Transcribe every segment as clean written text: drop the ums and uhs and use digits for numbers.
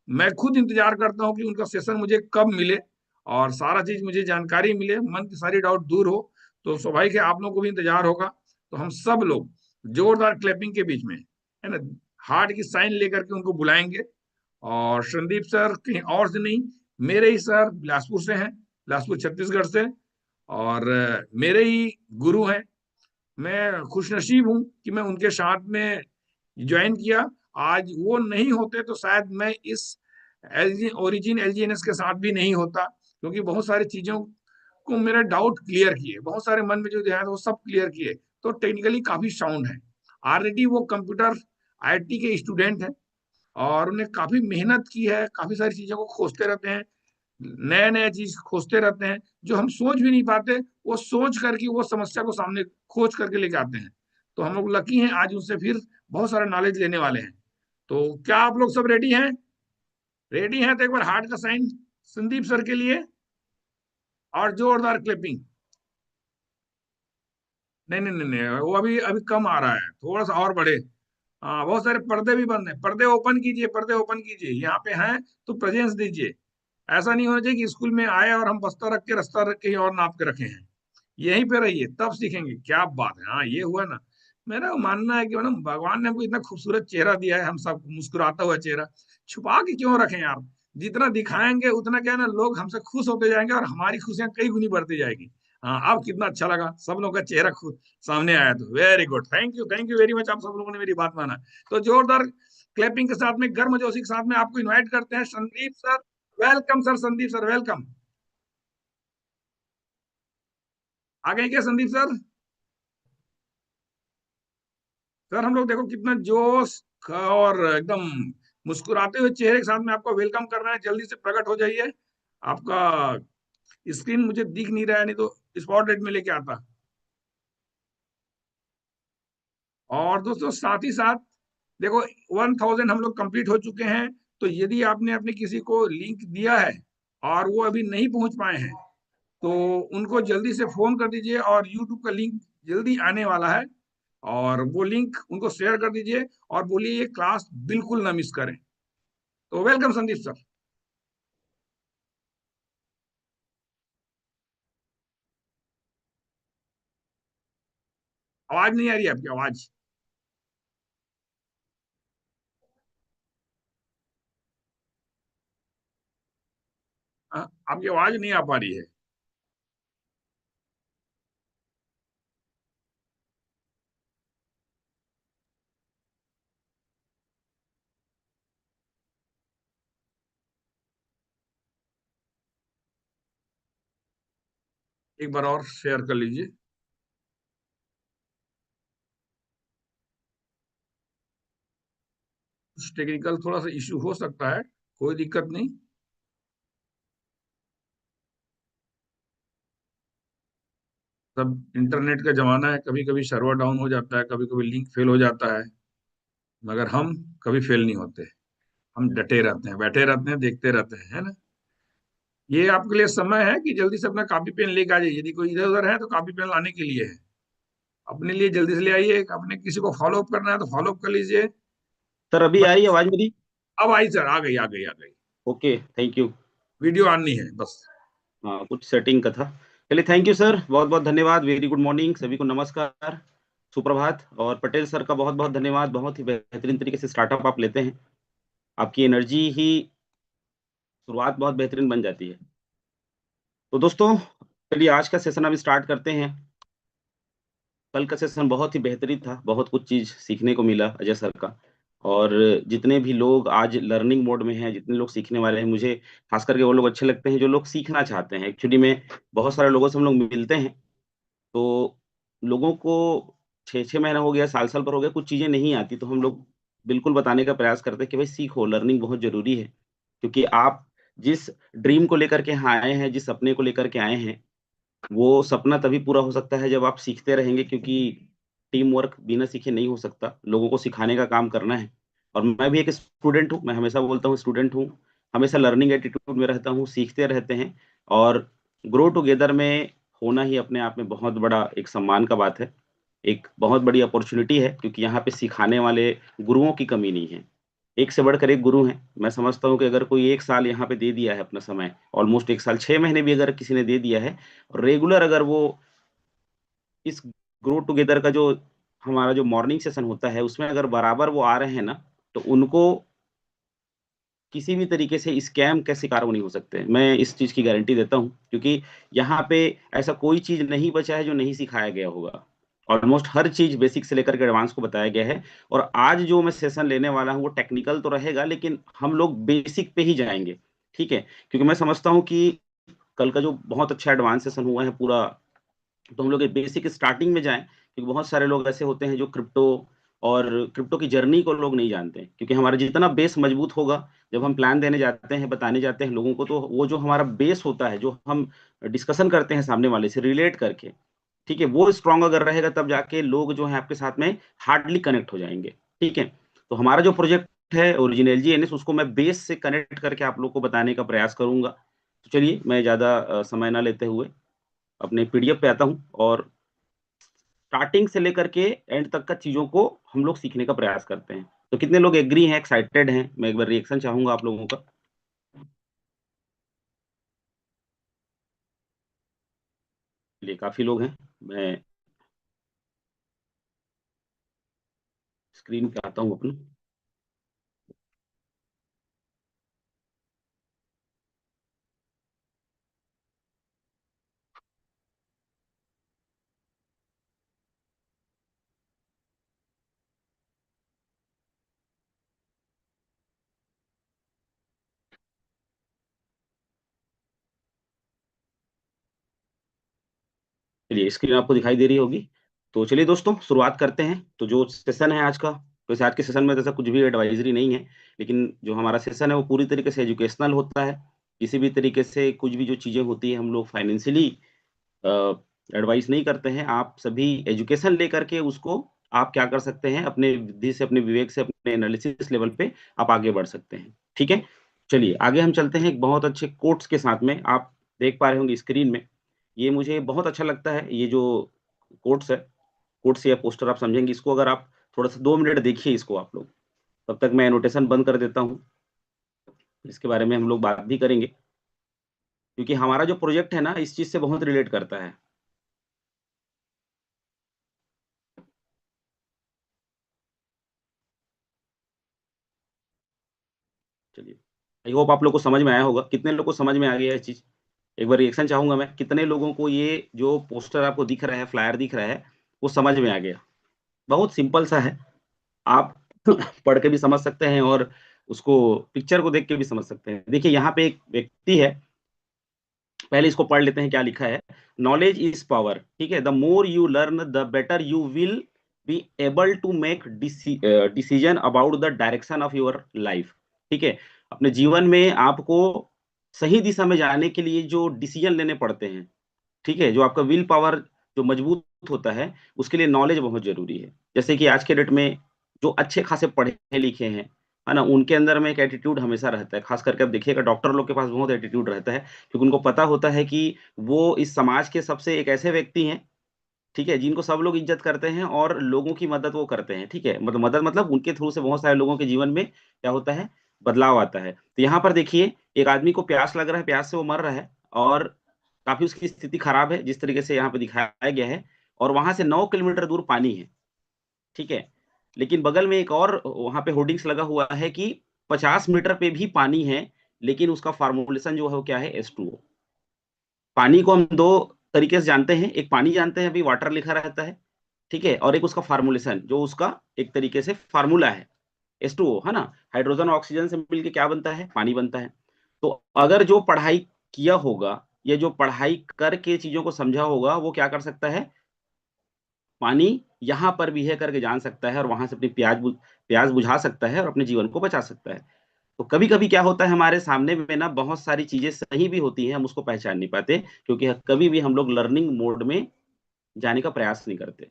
मैं खुद इंतजार करता हूँ कि उनका सेशन मुझे कब मिले और सारा चीज मुझे जानकारी मिले, मन की सारी डाउट दूर हो। तो स्वाभाविक है आप लोगों को भी इंतजार होगा। तो हम सब लोग जोरदार क्लैपिंग के बीच में, है ना, हार्ट की साइन लेकर के उनको बुलाएंगे। और संदीप सर कहीं और से नहीं, मेरे ही सर बिलासपुर से हैं, बिलासपुर छत्तीसगढ़ से। और मेरे ही गुरु हैं। मैं खुशनसीब हूं कि मैं उनके साथ में ज्वाइन किया। आज वो नहीं होते तो शायद मैं इस एलजी ओरिजिन एलजीएनएस के साथ भी नहीं होता, क्योंकि बहुत सारी चीजों को मेरे डाउट क्लियर किए, बहुत सारे मन में जो ध्यान वो सब क्लियर किए। तो टेक्निकली काफी साउंड है। ऑलरेडी वो कंप्यूटर आईटी के स्टूडेंट हैं और उन्हें काफी मेहनत की है, काफी सारी चीजों को खोजते रहते हैं, नए नए चीज खोजते रहते हैं जो हम सोच भी नहीं पाते। वो सोच करके वो समस्या को सामने खोज करके लेके आते हैं। तो हम लोग लकी हैं, आज उनसे फिर बहुत सारा नॉलेज लेने वाले हैं। तो क्या आप लोग सब रेडी हैं? रेडी हैं तो एक बार हार्ट का साइन संदीप सर के लिए और जोरदार क्लिपिंग। नहीं नहीं नहीं नहीं, वो अभी अभी कम आ रहा है, थोड़ा सा और बढ़े। हाँ, बहुत सारे पर्दे भी बंद हैं, पर्दे ओपन कीजिए, पर्दे ओपन कीजिए, यहाँ पे हैं तो प्रेजेंस दीजिए। ऐसा नहीं होना चाहिए कि स्कूल में आए और हम बस्ता रख के रास्ता रख के और नाप के रखे हैं। यहीं पे रहिए तब सीखेंगे। क्या बात है, हाँ ये हुआ ना। मेरा मानना है कि ना भगवान ने हमको इतना खूबसूरत चेहरा दिया है, हम सब मुस्कुराता हुआ चेहरा छुपा के क्यों रखें यार। जितना दिखाएंगे उतना क्या है ना, लोग हमसे खुश होते जाएंगे और हमारी खुशियां कई गुनी बढ़ती जाएगी। हाँ, अब कितना अच्छा लगा, सब लोगों का चेहरा खुद सामने आया, तो very good, thank you very much, आप सब लोगों ने मेरी बात माना। तो जोरदार क्लैपिंग के साथ में, गर्मजोशी के साथ में आपको इनवाइट करते हैं Sandeep sir. Welcome sir, Sandeep sir welcome. आ गए क्या संदीप सर? सर हम लोग देखो कितना जोश और एकदम मुस्कुराते हुए चेहरे के साथ में आपको वेलकम कर रहे हैं। जल्दी से प्रकट हो जाइए। आपका स्क्रीन मुझे दिख नहीं रहा है, नहीं तो स्पॉट रेट में लेके आता। और दोस्तों साथ ही साथ देखो, 1000 हम लोग कंप्लीट हो चुके हैं। तो यदि आपने अपने किसी को लिंक दिया है और वो अभी नहीं पहुंच पाए हैं, तो उनको जल्दी से फोन कर दीजिए, और यूट्यूब का लिंक जल्दी आने वाला है, और वो लिंक उनको शेयर कर दीजिए और बोलिए ये क्लास बिल्कुल ना मिस करें। तो वेलकम संदीप सर। आवाज नहीं आ रही है आपकी आवाज। हाँ, आपकी आवाज नहीं आ पा रही है। एक बार और शेयर कर लीजिए। कुछ टेक्निकल थोड़ा सा इश्यू हो सकता है, कोई दिक्कत नहीं। सब इंटरनेट का जमाना है, कभी कभी सर्वर डाउन हो जाता है, कभी कभी लिंक फेल हो जाता है, मगर हम कभी फेल नहीं होते। हम डटे रहते हैं, बैठे रहते हैं, देखते रहते हैं, है ना। ये आपके लिए समय है कि जल्दी से अपना कॉपी पेन लेके आ जाइए। यदि कोई इधर उधर है तो कॉपी पेन लाने के लिए है। अपने लिए जल्दी से ले आइए। अपने किसी को फॉलो अप करना है तो फॉलो अप कर लीजिए। सर अभी आ रही है बस, आवाज मेरी? अब आई सर, आ गई आ गई आ गई। Okay, thank you. Video on नहीं है बस। हाँ, कुछ सेटिंग का था। चलिए, थैंक यू सर, बहुत बहुत धन्यवाद। वेरी गुड मॉर्निंग, सभी को नमस्कार, सुप्रभात। और पटेल सर का बहुत बहुत धन्यवाद, बहुत ही बेहतरीन तरीके से स्टार्टअप आप लेते हैं। आपकी एनर्जी ही शुरुआत बहुत बेहतरीन बन जाती है। तो दोस्तों, चलिए आज का सेशन अभी स्टार्ट करते हैं। कल का सेशन बहुत ही बेहतरीन था, बहुत कुछ चीज़ सीखने को मिला अजय सर का। और जितने भी लोग आज लर्निंग मोड में हैं, जितने लोग सीखने वाले हैं, मुझे खास करके वो लोग अच्छे लगते हैं जो लोग सीखना चाहते हैं। एक्चुअली में बहुत सारे लोगों से हम लोग मिलते हैं, तो लोगों को 6-6 महीना हो गया, साल-साल भर हो गया, कुछ चीज़ें नहीं आती, तो हम लोग बिल्कुल बताने का प्रयास करते हैं कि भाई सीखो, लर्निंग बहुत ज़रूरी है। क्योंकि आप जिस ड्रीम को लेकर के यहाँ आए हैं, जिस सपने को लेकर के आए हैं, वो सपना तभी पूरा हो सकता है जब आप सीखते रहेंगे, क्योंकि टीम वर्क बिना सीखे नहीं हो सकता। लोगों को सिखाने का काम करना है। और मैं भी एक स्टूडेंट हूँ, मैं हमेशा बोलता हूँ स्टूडेंट हूँ, हमेशा लर्निंग एटीट्यूड में रहता हूँ, सीखते रहते हैं। और ग्रो टुगेदर में होना ही अपने आप में बहुत बड़ा एक सम्मान का बात है। एक बहुत बड़ी अपॉर्चुनिटी है, क्योंकि यहाँ पे सिखाने वाले गुरुओं की कमी नहीं है। एक से बढ़कर एक गुरु हैं। मैं समझता हूँ कि अगर कोई 1 साल यहाँ पे दे दिया है अपना समय, ऑलमोस्ट 1 साल 6 महीने भी अगर किसी ने दे दिया है, और रेगुलर अगर वो इस ग्रो टुगेदर का जो हमारा जो मॉर्निंग सेशन होता है उसमें अगर बराबर वो आ रहे हैं ना, तो उनको किसी भी तरीके से स्कैम का शिकार वो नहीं हो सकते। मैं इस चीज़ की गारंटी देता हूँ, क्योंकि यहाँ पे ऐसा कोई चीज़ नहीं बचा है जो नहीं सिखाया गया होगा। ऑलमोस्ट हर चीज़ बेसिक से लेकर के एडवांस को बताया गया है। और आज जो मैं सेशन लेने वाला हूँ वो टेक्निकल तो रहेगा, लेकिन हम लोग बेसिक पे ही जाएँगे, ठीक है? क्योंकि मैं समझता हूँ कि कल का जो बहुत अच्छा एडवांस सेशन हुआ है पूरा, तो हम लोग ये बेसिक स्टार्टिंग में जाएँ, क्योंकि बहुत सारे लोग ऐसे होते हैं जो क्रिप्टो की जर्नी को लोग नहीं जानते हैं। क्योंकि हमारा जितना बेस मजबूत होगा, जब हम प्लान देने जाते हैं, बताने जाते हैं लोगों को, तो वो जो हमारा बेस होता है, जो हम डिस्कशन करते हैं सामने वाले से रिलेट करके, ठीक है? वो स्ट्रॉन्ग अगर रहेगा तब जाके लोग जो हैं आपके साथ में हार्डली कनेक्ट हो जाएँगे, ठीक है? तो हमारा जो प्रोजेक्ट है ओरिजिन LGNS, उसको मैं बेस से कनेक्ट करके आप लोग को बताने का प्रयास करूँगा। तो चलिए मैं ज़्यादा समय ना लेते हुए अपने पीडीएफ पे आता हूँ, और स्टार्टिंग से लेकर के एंड तक का चीज़ों को हम लोग सीखने का प्रयास करते हैं। तो कितने लोग एग्री हैं, एक्साइटेड हैं? मैं एक बार रिएक्शन चाहूँगा आप लोगों का। चलिए काफ़ी लोग हैं। मैं स्क्रीन पे आता हूँ अपनी। चलिए स्क्रीन आपको दिखाई दे रही होगी। तो चलिए दोस्तों शुरुआत करते हैं। तो जो सेशन है आज का, वैसे आज के सेशन में ऐसा कुछ भी एडवाइज़री नहीं है, लेकिन जो हमारा सेशन है वो पूरी तरीके से एजुकेशनल होता है। किसी भी तरीके से कुछ भी जो चीज़ें होती हैं हम लोग फाइनेंशियली अ, एडवाइस नहीं करते हैं। आप सभी एजुकेशन लेकर के उसको आप क्या कर सकते हैं, अपने बुद्धि से, अपने विवेक से, अपने एनालिसिस लेवल पे आप आगे बढ़ सकते हैं। ठीक है? चलिए आगे हम चलते हैं एक बहुत अच्छे कोट्स के साथ में। आप देख पा रहे होंगे स्क्रीन में। ये मुझे बहुत अच्छा लगता है, ये जो कोट्स है, कोट्स या पोस्टर आप समझेंगे इसको। अगर आप थोड़ा-सा 2 मिनट देखिए इसको आप लोग, तब तक मैं एनोटेशन बंद कर देता हूँ। इसके बारे में हम लोग बात भी करेंगे, क्योंकि हमारा जो प्रोजेक्ट है ना, इस चीज़ से बहुत रिलेट करता है। चलिए, आई होप आप लोग को समझ में आया होगा। कितने लोग को समझ में आ गया ये चीज़? एक बार रिएक्शन चाहूँगा मैं, कितने लोगों को ये जो पोस्टर आपको दिख रहा है, फ्लायर दिख रहा है, वो समझ में आ गया? बहुत सिंपल सा है। आप पढ़ के भी समझ सकते हैं और उसको पिक्चर को देख के भी समझ सकते हैं। देखिए यहाँ पे एक व्यक्ति है, पहले इसको पढ़ लेते हैं क्या लिखा है। नॉलेज इज़ पावर, ठीक है? The more you learn the better you will be able to make decision about the direction of your life, ठीक है? अपने जीवन में आपको सही दिशा में जाने के लिए जो डिसीजन लेने पड़ते हैं, ठीक है? जो आपका विल पावर जो मजबूत होता है, उसके लिए नॉलेज बहुत ज़रूरी है। जैसे कि आज के डेट में जो अच्छे खासे पढ़े-लिखे हैं, है ना? उनके अंदर में एक एटीट्यूड हमेशा रहता है। ख़ास करके आप देखिएगा डॉक्टर लोग के पास बहुत एटीट्यूड रहता है, क्योंकि उनको पता होता है कि वो इस समाज के सबसे एक ऐसे व्यक्ति हैं, ठीक है? जिनको सब लोग इज़्ज़त करते हैं और लोगों की मदद वो करते हैं, ठीक है? मदद मतलब उनके थ्रू से बहुत सारे लोगों के जीवन में क्या होता है, बदलाव आता है। तो यहाँ पर देखिए, एक आदमी को प्यास लग रहा है, प्यास से वो मर रहा है, और काफ़ी उसकी स्थिति खराब है, जिस तरीके से यहाँ पे दिखाया गया है, और वहाँ से 9 किलोमीटर दूर पानी है, ठीक है? लेकिन बगल में एक और वहाँ पे होर्डिंग्स लगा हुआ है कि 50 मीटर पे भी पानी है, लेकिन उसका फ़ॉर्मूलेशन जो है वो क्या है, H2O। पानी को हम 2 तरीके से जानते हैं, एक पानी जानते हैं, अभी वाटर लिखा रहता है, ठीक है? और एक उसका फ़ॉर्मूलेशन जो उसका एक तरीके से फ़ॉर्मूला है, H2O, है ना? हाइड्रोजन और ऑक्सीजन से मिलके क्या बनता है? पानी बनता है। तो अगर जो पढ़ाई किया होगा, या जो पढ़ाई करके चीज़ों को समझा होगा, वो क्या कर सकता है, पानी यहाँ पर भी है करके जान सकता है, और वहाँ से अपनी प्यास बुझा सकता है और अपने जीवन को बचा सकता है। तो कभी-कभी क्या होता है, हमारे सामने में ना बहुत सारी चीज़ें सही भी होती हैं, हम उसको पहचान नहीं पाते, क्योंकि कभी भी हम लोग लर्निंग मोड में जाने का प्रयास नहीं करते।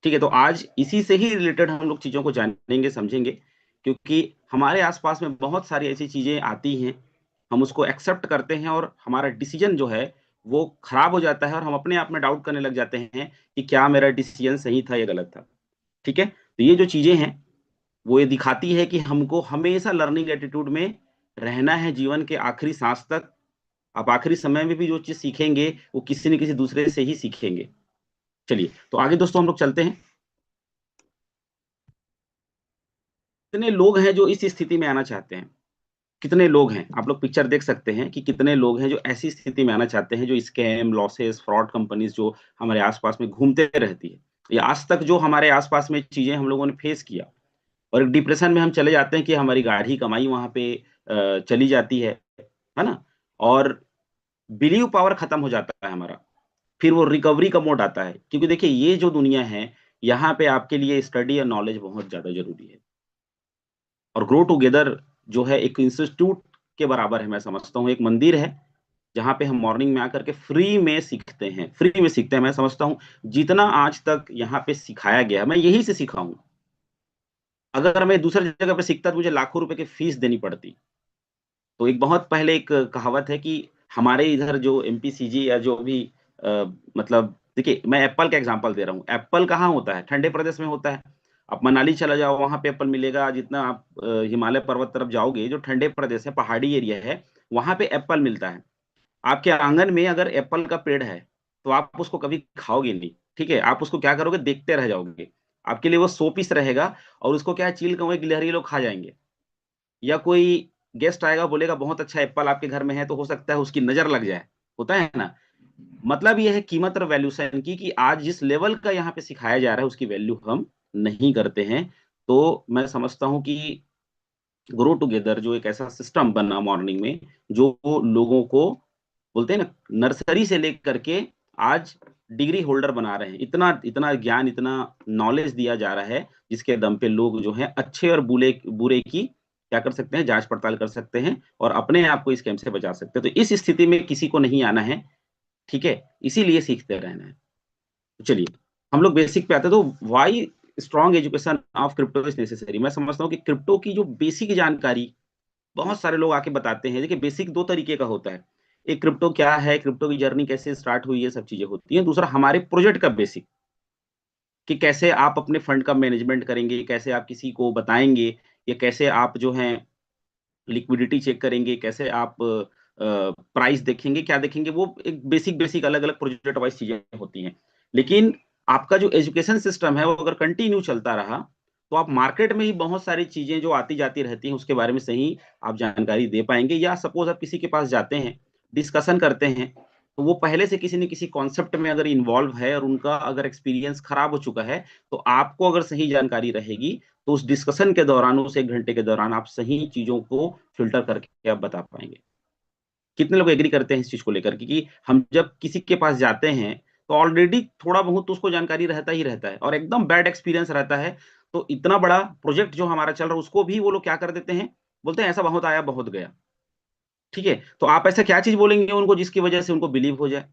ठीक है, तो आज इसी से ही रिलेटेड हम लोग चीज़ों को जानेंगे, समझेंगे, क्योंकि हमारे आस-पास में बहुत सारी ऐसी चीज़ें आती हैं, हम उसको एक्सेप्ट करते हैं और हमारा डिसीज़न जो है, वो खराब हो जाता है, और हम अपने आप में डाउट करने लग जाते हैं कि क्या मेरा डिसीज़न सही था या गलत था। ठीक है? तो ये जो चीज़ें हैं, वो ये दिखाती है कि हमको हमेशा लर्निंग एटीट्यूड में रहना है जीवन के आखिरी सांस तक। आप आखिरी समय में भी जो चीज सीखेंगे वो किसी न किसी दूसरे से ही सीखेंगे। चलिए तो आगे दोस्तों हम लोग चलते हैं। कितने लोग हैं जो इस स्थिति में आना चाहते हैं? कितने लोग हैं? आप लोग पिक्चर देख सकते हैं कि कितने लोग हैं जो ऐसी स्थिति में आना चाहते हैं, जो स्कैम, लॉसेस, फ्रॉड कंपनीज जो हमारे आसपास में घूमते रहती है, या आज तक जो हमारे आसपास में चीजें हम लोगों ने फेस किया, और एक डिप्रेशन में हम चले जाते हैं कि हमारी गाढ़ी कमाई वहां पे चली जाती है ना? और बिलीव पावर खत्म हो जाता है हमारा। फिर वो रिकवरी का मोड आता है, क्योंकि देखिए ये जो दुनिया है, यहाँ पे आपके लिए स्टडी और नॉलेज बहुत ज्यादा जरूरी है। और ग्रो टुगेदर जो है एक इंस्टीट्यूट के बराबर है, मैं समझता हूँ, एक मंदिर है जहाँ पे हम मॉर्निंग में आकर के फ्री में सीखते हैं, फ्री में सीखते हैं। मैं समझता हूँ जितना आज तक यहाँ पे सिखाया गया मैं यहीं से सीखा हूँ। अगर मैं दूसरी जगह पे सीखता तो मुझे लाखों रुपए की फीस देनी पड़ती। तो एक बहुत पहले एक कहावत है कि हमारे इधर जो एमपीसीजी या जो भी अ, मतलब देखिए मैं एप्पल का एग्जांपल दे रहा हूँ। एप्पल कहाँ होता है? ठंडे प्रदेश में होता है। आप मनाली चला जाओ, वहां पे एप्पल मिलेगा। जितना आप हिमालय पर्वत तरफ जाओगे, जो ठंडे प्रदेश है, पहाड़ी एरिया है, वहां पे एप्पल मिलता है। आपके आंगन में अगर एप्पल का पेड़ है तो आप उसको कभी खाओगे नहीं, ठीक है? आप उसको क्या करोगे? देखते रह जाओगे। आपके लिए वो शो पीस रहेगा। और उसको क्या है, चील कौवे गिलहरी लोग खा जाएंगे। या कोई गेस्ट आएगा, बोलेगा बहुत अच्छा एप्पल आपके घर में है, तो हो सकता है उसकी नजर लग जाए। होता है ना? मतलब ये है कीमत और वैल्यूशन की, कि आज जिस लेवल का यहाँ पे सिखाया जा रहा है उसकी वैल्यू हम नहीं करते हैं। तो मैं समझता हूँ कि ग्रो टुगेदर जो एक ऐसा सिस्टम बना मॉर्निंग में, जो लोगों को बोलते हैं ना, नर्सरी से लेकर के आज डिग्री होल्डर बना रहे हैं। इतना इतना ज्ञान, इतना नॉलेज दिया जा रहा है, जिसके दम पे लोग जो है अच्छे और बुरे बुरे की क्या कर सकते हैं, जांच पड़ताल कर सकते हैं, और अपने आप को इस स्कैम से बचा सकते हैं। तो इस स्थिति में किसी को नहीं आना है, ठीक है? इसीलिए सीखते रहना है। तो चलिए हम लोग बेसिक पे आते हैं। तो why strong education of crypto is necessary. मैं समझता हूँ कि क्रिप्टो की जो बेसिक जानकारी बहुत सारे लोग आके बताते हैं। देखिए बेसिक दो तरीके का होता है। एक क्रिप्टो क्या है, क्रिप्टो की जर्नी कैसे स्टार्ट हुई, ये सब चीजें होती हैं। दूसरा हमारे प्रोजेक्ट का बेसिक, कि कैसे आप अपने फंड का मैनेजमेंट करेंगे, कैसे आप किसी को बताएंगे, या कैसे आप जो है लिक्विडिटी चेक करेंगे, कैसे आप प्राइस देखेंगे, क्या देखेंगे। वो एक बेसिक बेसिक अलग अलग प्रोजेक्ट वाइज चीजें होती हैं। लेकिन आपका जो एजुकेशन सिस्टम है वो अगर कंटिन्यू चलता रहा, तो आप मार्केट में ही बहुत सारी चीजें जो आती जाती रहती हैं उसके बारे में सही आप जानकारी दे पाएंगे। या सपोज आप किसी के पास जाते हैं, डिस्कशन करते हैं, तो वो पहले से किसी न किसी कॉन्सेप्ट में अगर इन्वॉल्व है और उनका अगर एक्सपीरियंस खराब हो चुका है, तो आपको अगर सही जानकारी रहेगी तो उस डिस्कशन के दौरान, उस 1 घंटे के दौरान आप सही चीजों को फिल्टर करके आप बता पाएंगे। कितने लोग एग्री करते हैं इस चीज को लेकर कि हम जब किसी के पास जाते हैं तो ऑलरेडी थोड़ा बहुत तो उसको जानकारी रहता ही रहता है, और एकदम बैड एक्सपीरियंस रहता है। तो इतना बड़ा प्रोजेक्ट जो हमारा चल रहा है उसको भी वो लोग क्या कर देते हैं, बोलते हैं ऐसा बहुत आया बहुत गया। ठीक है, तो आप ऐसा क्या चीज बोलेंगे उनको जिसकी वजह से उनको बिलीव हो जाए?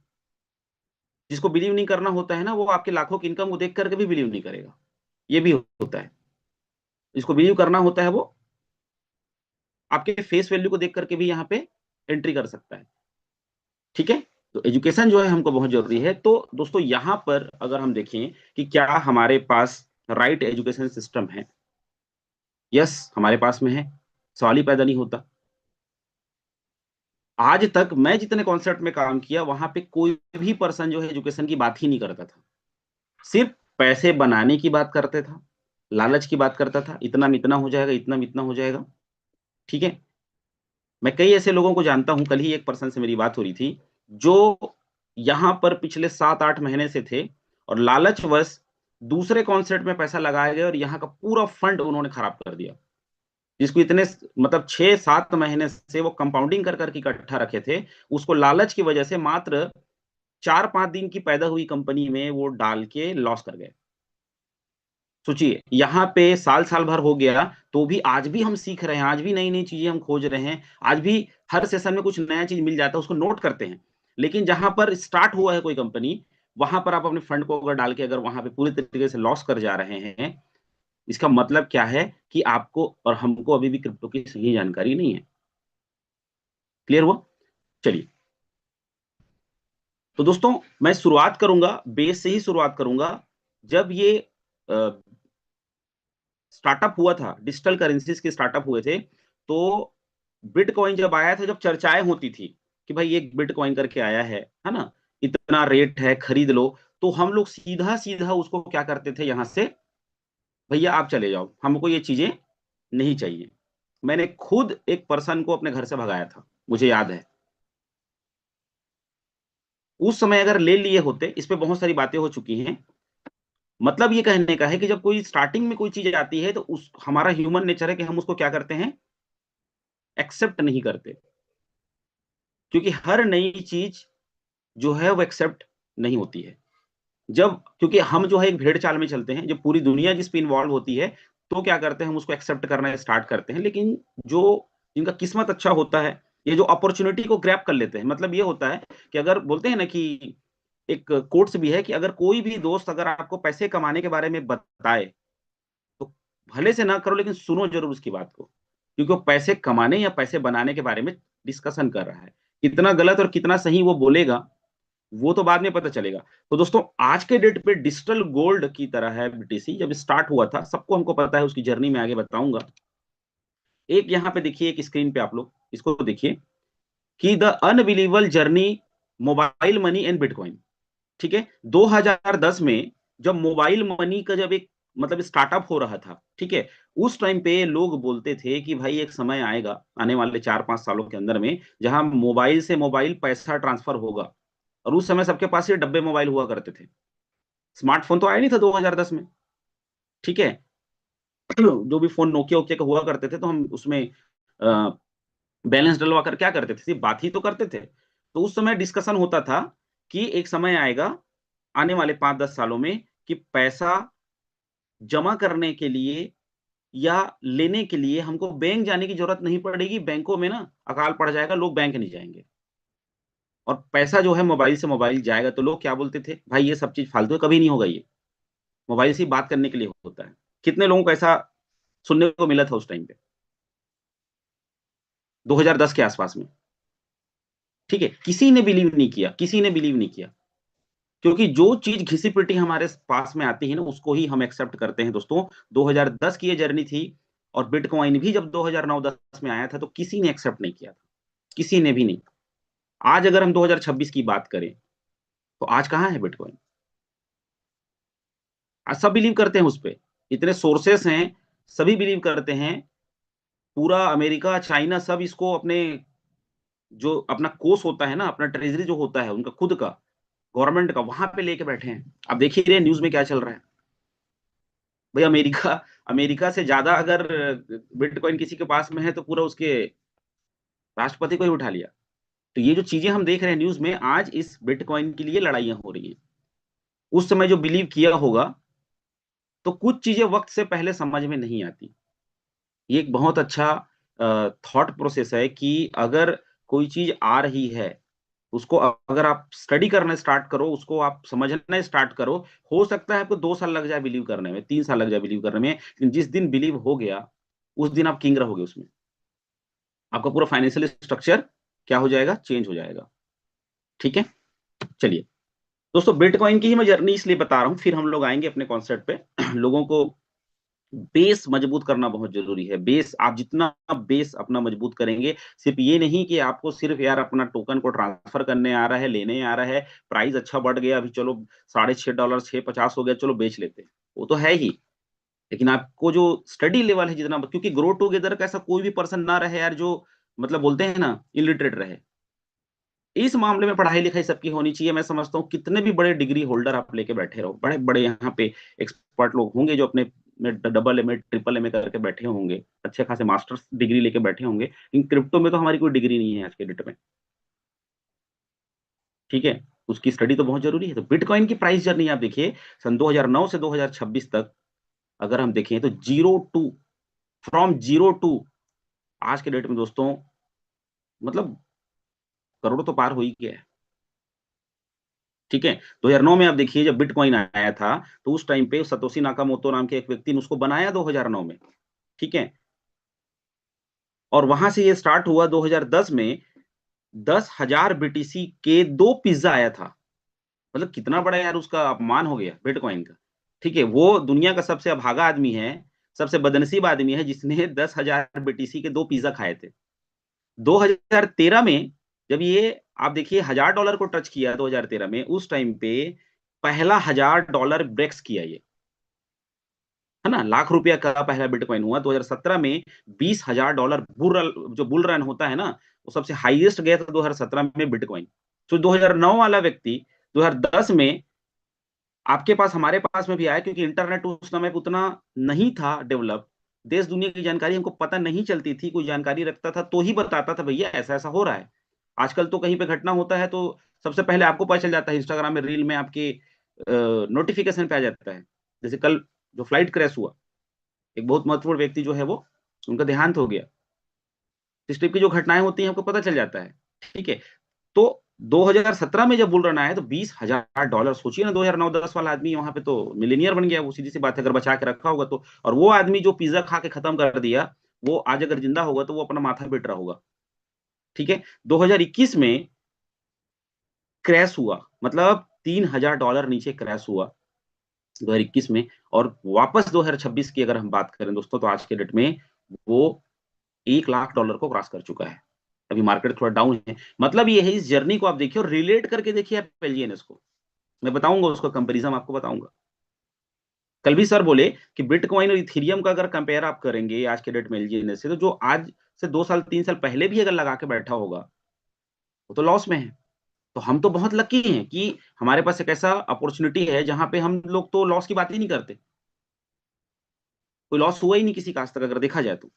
जिसको बिलीव नहीं करना होता है ना, वो आपके लाखों की इनकम को देख करके भी बिलीव नहीं करेगा। ये भी होता है। जिसको बिलीव करना होता है वो आपके फेस वैल्यू को देख करके भी यहाँ पे एंट्री कर सकता है। ठीक है, तो एजुकेशन जो है हमको बहुत जरूरी है। तो दोस्तों यहाँ पर अगर हम देखें कि क्या हमारे पास राइट एजुकेशन सिस्टम है, यस हमारे पास में है, सवाल ही पैदा नहीं होता। आज तक मैं जितने कॉन्सेप्ट में काम किया, वहां पे कोई भी पर्सन जो है एजुकेशन की बात ही नहीं करता था। सिर्फ पैसे बनाने की बात करते था, लालच की बात करता था, इतना में इतना हो जाएगा, इतना में इतना हो जाएगा। ठीक है, मैं कई ऐसे लोगों को जानता हूं, कल ही एक पर्सन से मेरी बात हो रही थी, जो यहां पर पिछले 7-8 महीने से थे, और लालचवश दूसरे कॉन्सेप्ट में पैसा लगाए गए और यहाँ का पूरा फंड उन्होंने खराब कर दिया। जिसको इतने मतलब 6-7 महीने से वो कंपाउंडिंग कर करके इकट्ठा रखे थे, उसको लालच की वजह से मात्र 4-5 दिन की पैदा हुई कंपनी में वो डाल के लॉस कर गए। सोचिए, यहाँ पे साल साल भर हो गया, तो भी आज भी हम सीख रहे हैं, आज भी नई नई चीजें हम खोज रहे हैं, आज भी हर सेशन में कुछ नया चीज मिल जाता है, उसको नोट करते हैं। लेकिन जहां पर स्टार्ट हुआ है कोई कंपनी, वहां पर आप अपने फंड को अगर डाल के अगर वहां पे पूरी तरीके से लॉस कर जा रहे हैं, इसका मतलब क्या है कि आपको और हमको अभी भी क्रिप्टो की सही जानकारी नहीं है। क्लियर हुआ? चलिए, तो दोस्तों मैं शुरुआत करूंगा, बेस से ही शुरुआत करूंगा। जब ये स्टार्टअप हुआ था, डिजिटल करेंसीज के स्टार्टअप हुए थे, तो बिटकॉइन जब आया था, जब चर्चाएं होती थी कि भाई एक बिटकॉइन करके आया है ना, इतना रेट है, खरीद लो, तो हम लोग सीधा सीधा उसको क्या करते थे, यहां से भैया आप चले जाओ, हमको ये चीजें नहीं चाहिए। मैंने खुद एक पर्सन को अपने घर से भगाया था, मुझे याद है। उस समय अगर ले लिए होते, इस पे बहुत सारी बातें हो चुकी हैं। मतलब ये कहने का है कि जब कोई स्टार्टिंग में कोई चीज आती है तो उस हमारा ह्यूमन नेचर है कि हम उसको क्या करते हैं, एक्सेप्ट नहीं करते, क्योंकि हर नई चीज जो है वो एक्सेप्ट नहीं होती है। जब क्योंकि हम जो है एक भेड़ चाल में चलते हैं, जब पूरी दुनिया जिस पे इन्वॉल्व होती है, तो क्या करते हैं, हम उसको एक्सेप्ट करना स्टार्ट करते हैं। लेकिन जो जिनका किस्मत अच्छा होता है, ये जो अपॉर्चुनिटी को ग्रैब कर लेते हैं, मतलब ये होता है कि अगर बोलते हैं ना कि एक कोट्स भी है कि अगर कोई भी दोस्त अगर आपको पैसे कमाने के बारे में बताए, तो भले से ना करो लेकिन सुनो जरूर उसकी बात को, क्योंकि वो पैसे कमाने या पैसे बनाने के बारे में डिस्कशन कर रहा है। कितना गलत और कितना सही वो बोलेगा, वो तो बाद में पता चलेगा। तो दोस्तों, आज के डेट पे डिजिटल गोल्ड की तरह है बीटीसी। जब स्टार्ट हुआ था, सबको हमको पता है, उसकी जर्नी में आगे बताऊंगा। एक यहाँ पे देखिए, एक स्क्रीन पे आप लोग इसको देखिए कि the unbelievable journey mobile money and bitcoin. ठीक है, 2010 में जब मोबाइल मनी का जब एक मतलब स्टार्टअप हो रहा था, ठीक है, उस टाइम पे लोग बोलते थे कि भाई एक समय आएगा आने वाले 4-5 सालों के अंदर में, जहां मोबाइल से मोबाइल पैसा ट्रांसफर होगा। और उस समय सबके पास ये डब्बे मोबाइल हुआ करते थे, स्मार्टफोन तो आया नहीं था 2010 में। ठीक है, जो भी फोन नोकिया ओकिया का हुआ करते थे, तो हम उसमें बैलेंस डलवा कर क्या करते थे, सिर्फ बात ही तो करते थे। तो उस समय डिस्कशन होता था कि एक समय आएगा आने वाले 5-10 सालों में कि पैसा जमा करने के लिए या लेने के लिए हमको बैंक जाने की जरूरत नहीं पड़ेगी। बैंकों में ना अकाल पड़ जाएगा, लोग बैंक नहीं जाएंगे, और पैसा जो है मोबाइल से मोबाइल जाएगा। तो लोग क्या बोलते थे, भाई ये सब चीज फालतू है, कभी नहीं होगा ये, मोबाइल से ही बात करने के लिए होता है। कितने लोगों को ऐसा सुनने को मिला था उस टाइम पे, 2010 के आसपास में। ठीक है, किसी ने बिलीव नहीं किया, किसी ने बिलीव नहीं किया, क्योंकि जो चीज घिसी पिटी हमारे पास में आती है ना, उसको ही हम एक्सेप्ट करते हैं। दोस्तों, 2010 की ये जर्नी थी, और बिटकॉइन भी जब 2009-10 में आया था तो किसी ने एक्सेप्ट नहीं किया था, किसी ने भी नहीं। आज अगर हम 2026 की बात करें, तो आज कहाँ है बिटकॉइन? आज सब बिलीव करते हैं उस पे, इतने सोर्सेस हैं, सभी बिलीव करते हैं। पूरा अमेरिका, चाइना, सब इसको अपने जो अपना कोष होता है ना, अपना ट्रेजरी जो होता है उनका खुद का, गवर्नमेंट का, वहां पे लेके बैठे हैं। अब देखिए रहे न्यूज में क्या चल रहा है भाई। अमेरिका अमेरिका से ज्यादा अगर बिटकॉइन किसी के पास में है, तो पूरा उसके राष्ट्रपति को ही उठा लिया। तो ये जो चीजें हम देख रहे हैं न्यूज में, आज इस बिटकॉइन के लिए लड़ाइयां हो रही हैं। उस समय जो बिलीव किया होगा, तो कुछ चीजें वक्त से पहले समझ में नहीं आती। ये एक बहुत अच्छा थॉट प्रोसेस है कि अगर कोई चीज आ रही है, उसको अगर आप स्टडी करना स्टार्ट करो, उसको आप समझना स्टार्ट करो, हो सकता है आपको 2 साल लग जाए बिलीव करने में, 3 साल लग जाए बिलीव करने में, लेकिन जिस दिन बिलीव हो गया, उस दिन आप किंग रहोगे उसमें। आपका पूरा फाइनेंशियल स्ट्रक्चर क्या हो जाएगा, चेंज हो जाएगा। ठीक है, चलिए दोस्तों, बिटकॉइन की ही मैं जर्नी इसलिए बता रहा हूं, फिर हम लोग आएंगे अपने कॉन्सेप्ट पे। लोगों को बेस मजबूत करना बहुत जरूरी है। बेस आप जितना बेस अपना मजबूत करेंगे, सिर्फ ये नहीं कि आपको सिर्फ यार अपना टोकन को ट्रांसफर करने आ रहा है, लेने आ रहा है, प्राइस अच्छा बढ़ गया, अभी चलो $6.50 6.50 हो गया, चलो बेच लेते हैं, वो तो है ही। लेकिन आपको जो स्टडी लेवल है जितना, क्योंकि ग्रो टुगेदर का ऐसा कोई भी पर्सन ना रहे यार जो मतलब बोलते हैं ना इलिटरेट रहे। इस मामले में पढ़ाई लिखाई सबकी होनी चाहिए। मैं समझता हूँ कितने भी बड़े डिग्री होल्डर आप लेके बैठे रहो, बड़े बड़े यहाँ पे एक्सपर्ट लोग होंगे जो अपने में डबल एमए ट्रिपल एमए करके बैठे होंगे, अच्छे खासे मास्टर्स डिग्री लेके बैठे होंगे, लेकिन क्रिप्टो में तो हमारी कोई डिग्री नहीं है आज के डेट में। ठीक है, उसकी स्टडी तो बहुत जरूरी है। तो बिटकॉइन की प्राइस जर्नी आप देखिए, सन 2009 से 2026 तक अगर हम देखें, तो फ्रॉम जीरो टू आज के डेट में दोस्तों, मतलब करोड़ों तो पार हो ही गया है। ठीक है, 2009 में आप देखिए जब बिटकॉइन आया था, तो उस टाइम पे सतोशी नाकामोतो नाम के एक व्यक्ति ने उसको बनाया 2009 में। ठीक है, और वहां से ये स्टार्ट हुआ 2010 में, 10,000 बीटीसी के 2 पिज्जा आया था। मतलब कितना बड़ा यार उसका अपमान हो गया बिटकॉइन का। ठीक है, वो दुनिया का सबसे अभागा आदमी है, सबसे बदनसीब आदमी है जिसने 10,000 BTC के 2 पिज्जा खाए थे 2013 में। जब ये आप देखिए $1,000 को टच किया 2013 में, उस टाइम पे पहला $1,000 ब्रेक्स किया ये, है ना, लाख रुपया का पहला बिटकॉइन हुआ 2017 में। $20,000 बुल रन होता है ना, वो सबसे हाईएस्ट गया था 2017 में बिटकॉइन। तो 2009 वाला व्यक्ति 2010 में आपके पास, हमारे पास में भी आया, क्योंकि इंटरनेट उस समय पे उतना नहीं था डेवलप, देश दुनिया की जानकारी हमको पता नहीं चलती थी, कोई जानकारी रखता था तो ही बताता था भैया ऐसा ऐसा हो रहा है। आजकल तो कहीं पे घटना होता है तो सबसे पहले आपको पता चल जाता है, इंस्टाग्राम में रील में आपके नोटिफिकेशन पे आ जाता है। जैसे कल जो फ्लाइट क्रैश हुआ, एक बहुत महत्वपूर्ण व्यक्ति जो है वो, उनका देहांत हो गया। इस टाइप की जो घटनाएं होती हैं हमको पता चल जाता है, ठीक है। तो 2017 में जब बुल रन आया तो $20,000, सोचिए ना, 2009-10 वाला आदमी वहां पे तो मिलीनियर बन गया वो, सीधी सी बात है, अगर बचा के रखा होगा तो। और वो आदमी जो पिज्जा खा के खत्म कर दिया, वो आज अगर जिंदा होगा तो वो अपना माथा पीट रहा होगा, ठीक है। 2021 में क्रैश हुआ, मतलब $3,000 नीचे क्रैश हुआ 2021 में, और वापस 2026 की अगर हम बात करें दोस्तों, तो आज के डेट में वो $1,00,000 को क्रॉस कर चुका है। अभी मार्केट थोड़ा डाउन है, मतलब ये है, इस जर्नी को आप देखिए और रिलेट करके देखिए आप एलजीएनएस को। मैं बताऊंगा उसका कंपैरिजन आपको बताऊंगा। कल भी सर बोले कि बिटकॉइन और इथेरियम का अगर कंपेयर आप करेंगे आज के डेट में एलजीएनएस से, तो जो आज से 2 साल 3 साल पहले भी अगर लगा के बैठा होगा वो तो लॉस में है। तो हम तो बहुत लकी हैं कि हमारे पास एक ऐसा अपॉर्चुनिटी है जहां पे हम लोग तो लॉस की बात ही नहीं करते, कोई लॉस हुआ ही नहीं किसी का आज तक अगर देखा जाए तो,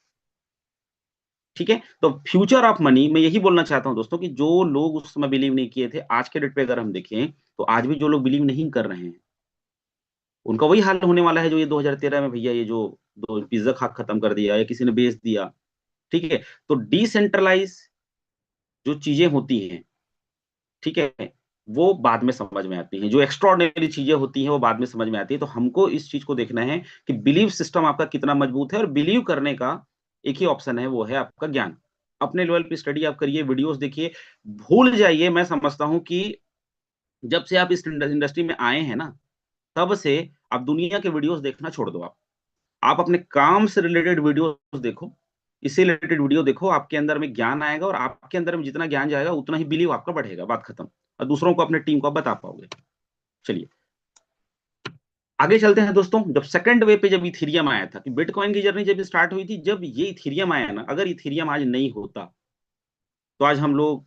ठीक है। तो फ्यूचर ऑफ मनी, मैं यही बोलना चाहता हूं दोस्तों कि जो लोग उस समय बिलीव नहीं किए थे, आज के डेट पे अगर हम देखें तो आज भी जो लोग बिलीव नहीं कर रहे हैं उनका वही हाल होने वाला है जो ये 2013 में भैया ये जो दो पिज्जा खा खत्म कर दिया या किसी ने बेच दिया, ठीक है। तो डिसेंट्रलाइज जो चीजें होती हैं, ठीक है, वो बाद में समझ में आती हैं, जो एक्स्ट्रॉर्डिनरी चीजें होती हैं वो बाद में समझ में आती है। तो हमको इस चीज को देखना है कि बिलीव सिस्टम आपका कितना मजबूत है, और बिलीव करने का एक ही ऑप्शन है, वो है आपका ज्ञान। अपने लेवल पे स्टडी आप करिए, वीडियोस देखिए, भूल जाइए। मैं समझता हूं कि जब से आप इस इंडस्ट्री में आए हैं ना, तब से आप दुनिया के वीडियोस देखना छोड़ दो। आप अपने काम से रिलेटेड वीडियोस देखो, इससे रिलेटेड वीडियो देखो, आपके अंदर में ज्ञान आएगा, और आपके अंदर में जितना ज्ञान जाएगा उतना ही बिलीव आपका बढ़ेगा, बात खत्म। और दूसरों को, अपने टीम को आप बता पाओगे। चलिए आगे चलते हैं दोस्तों। जब सेकंड वे पे जब इथेरियम आया था, कि बिटकॉइन की जर्नी जब स्टार्ट हुई थी, जब ये इथेरियम आया ना, अगर इथेरियम आज नहीं होता तो आज हम लोग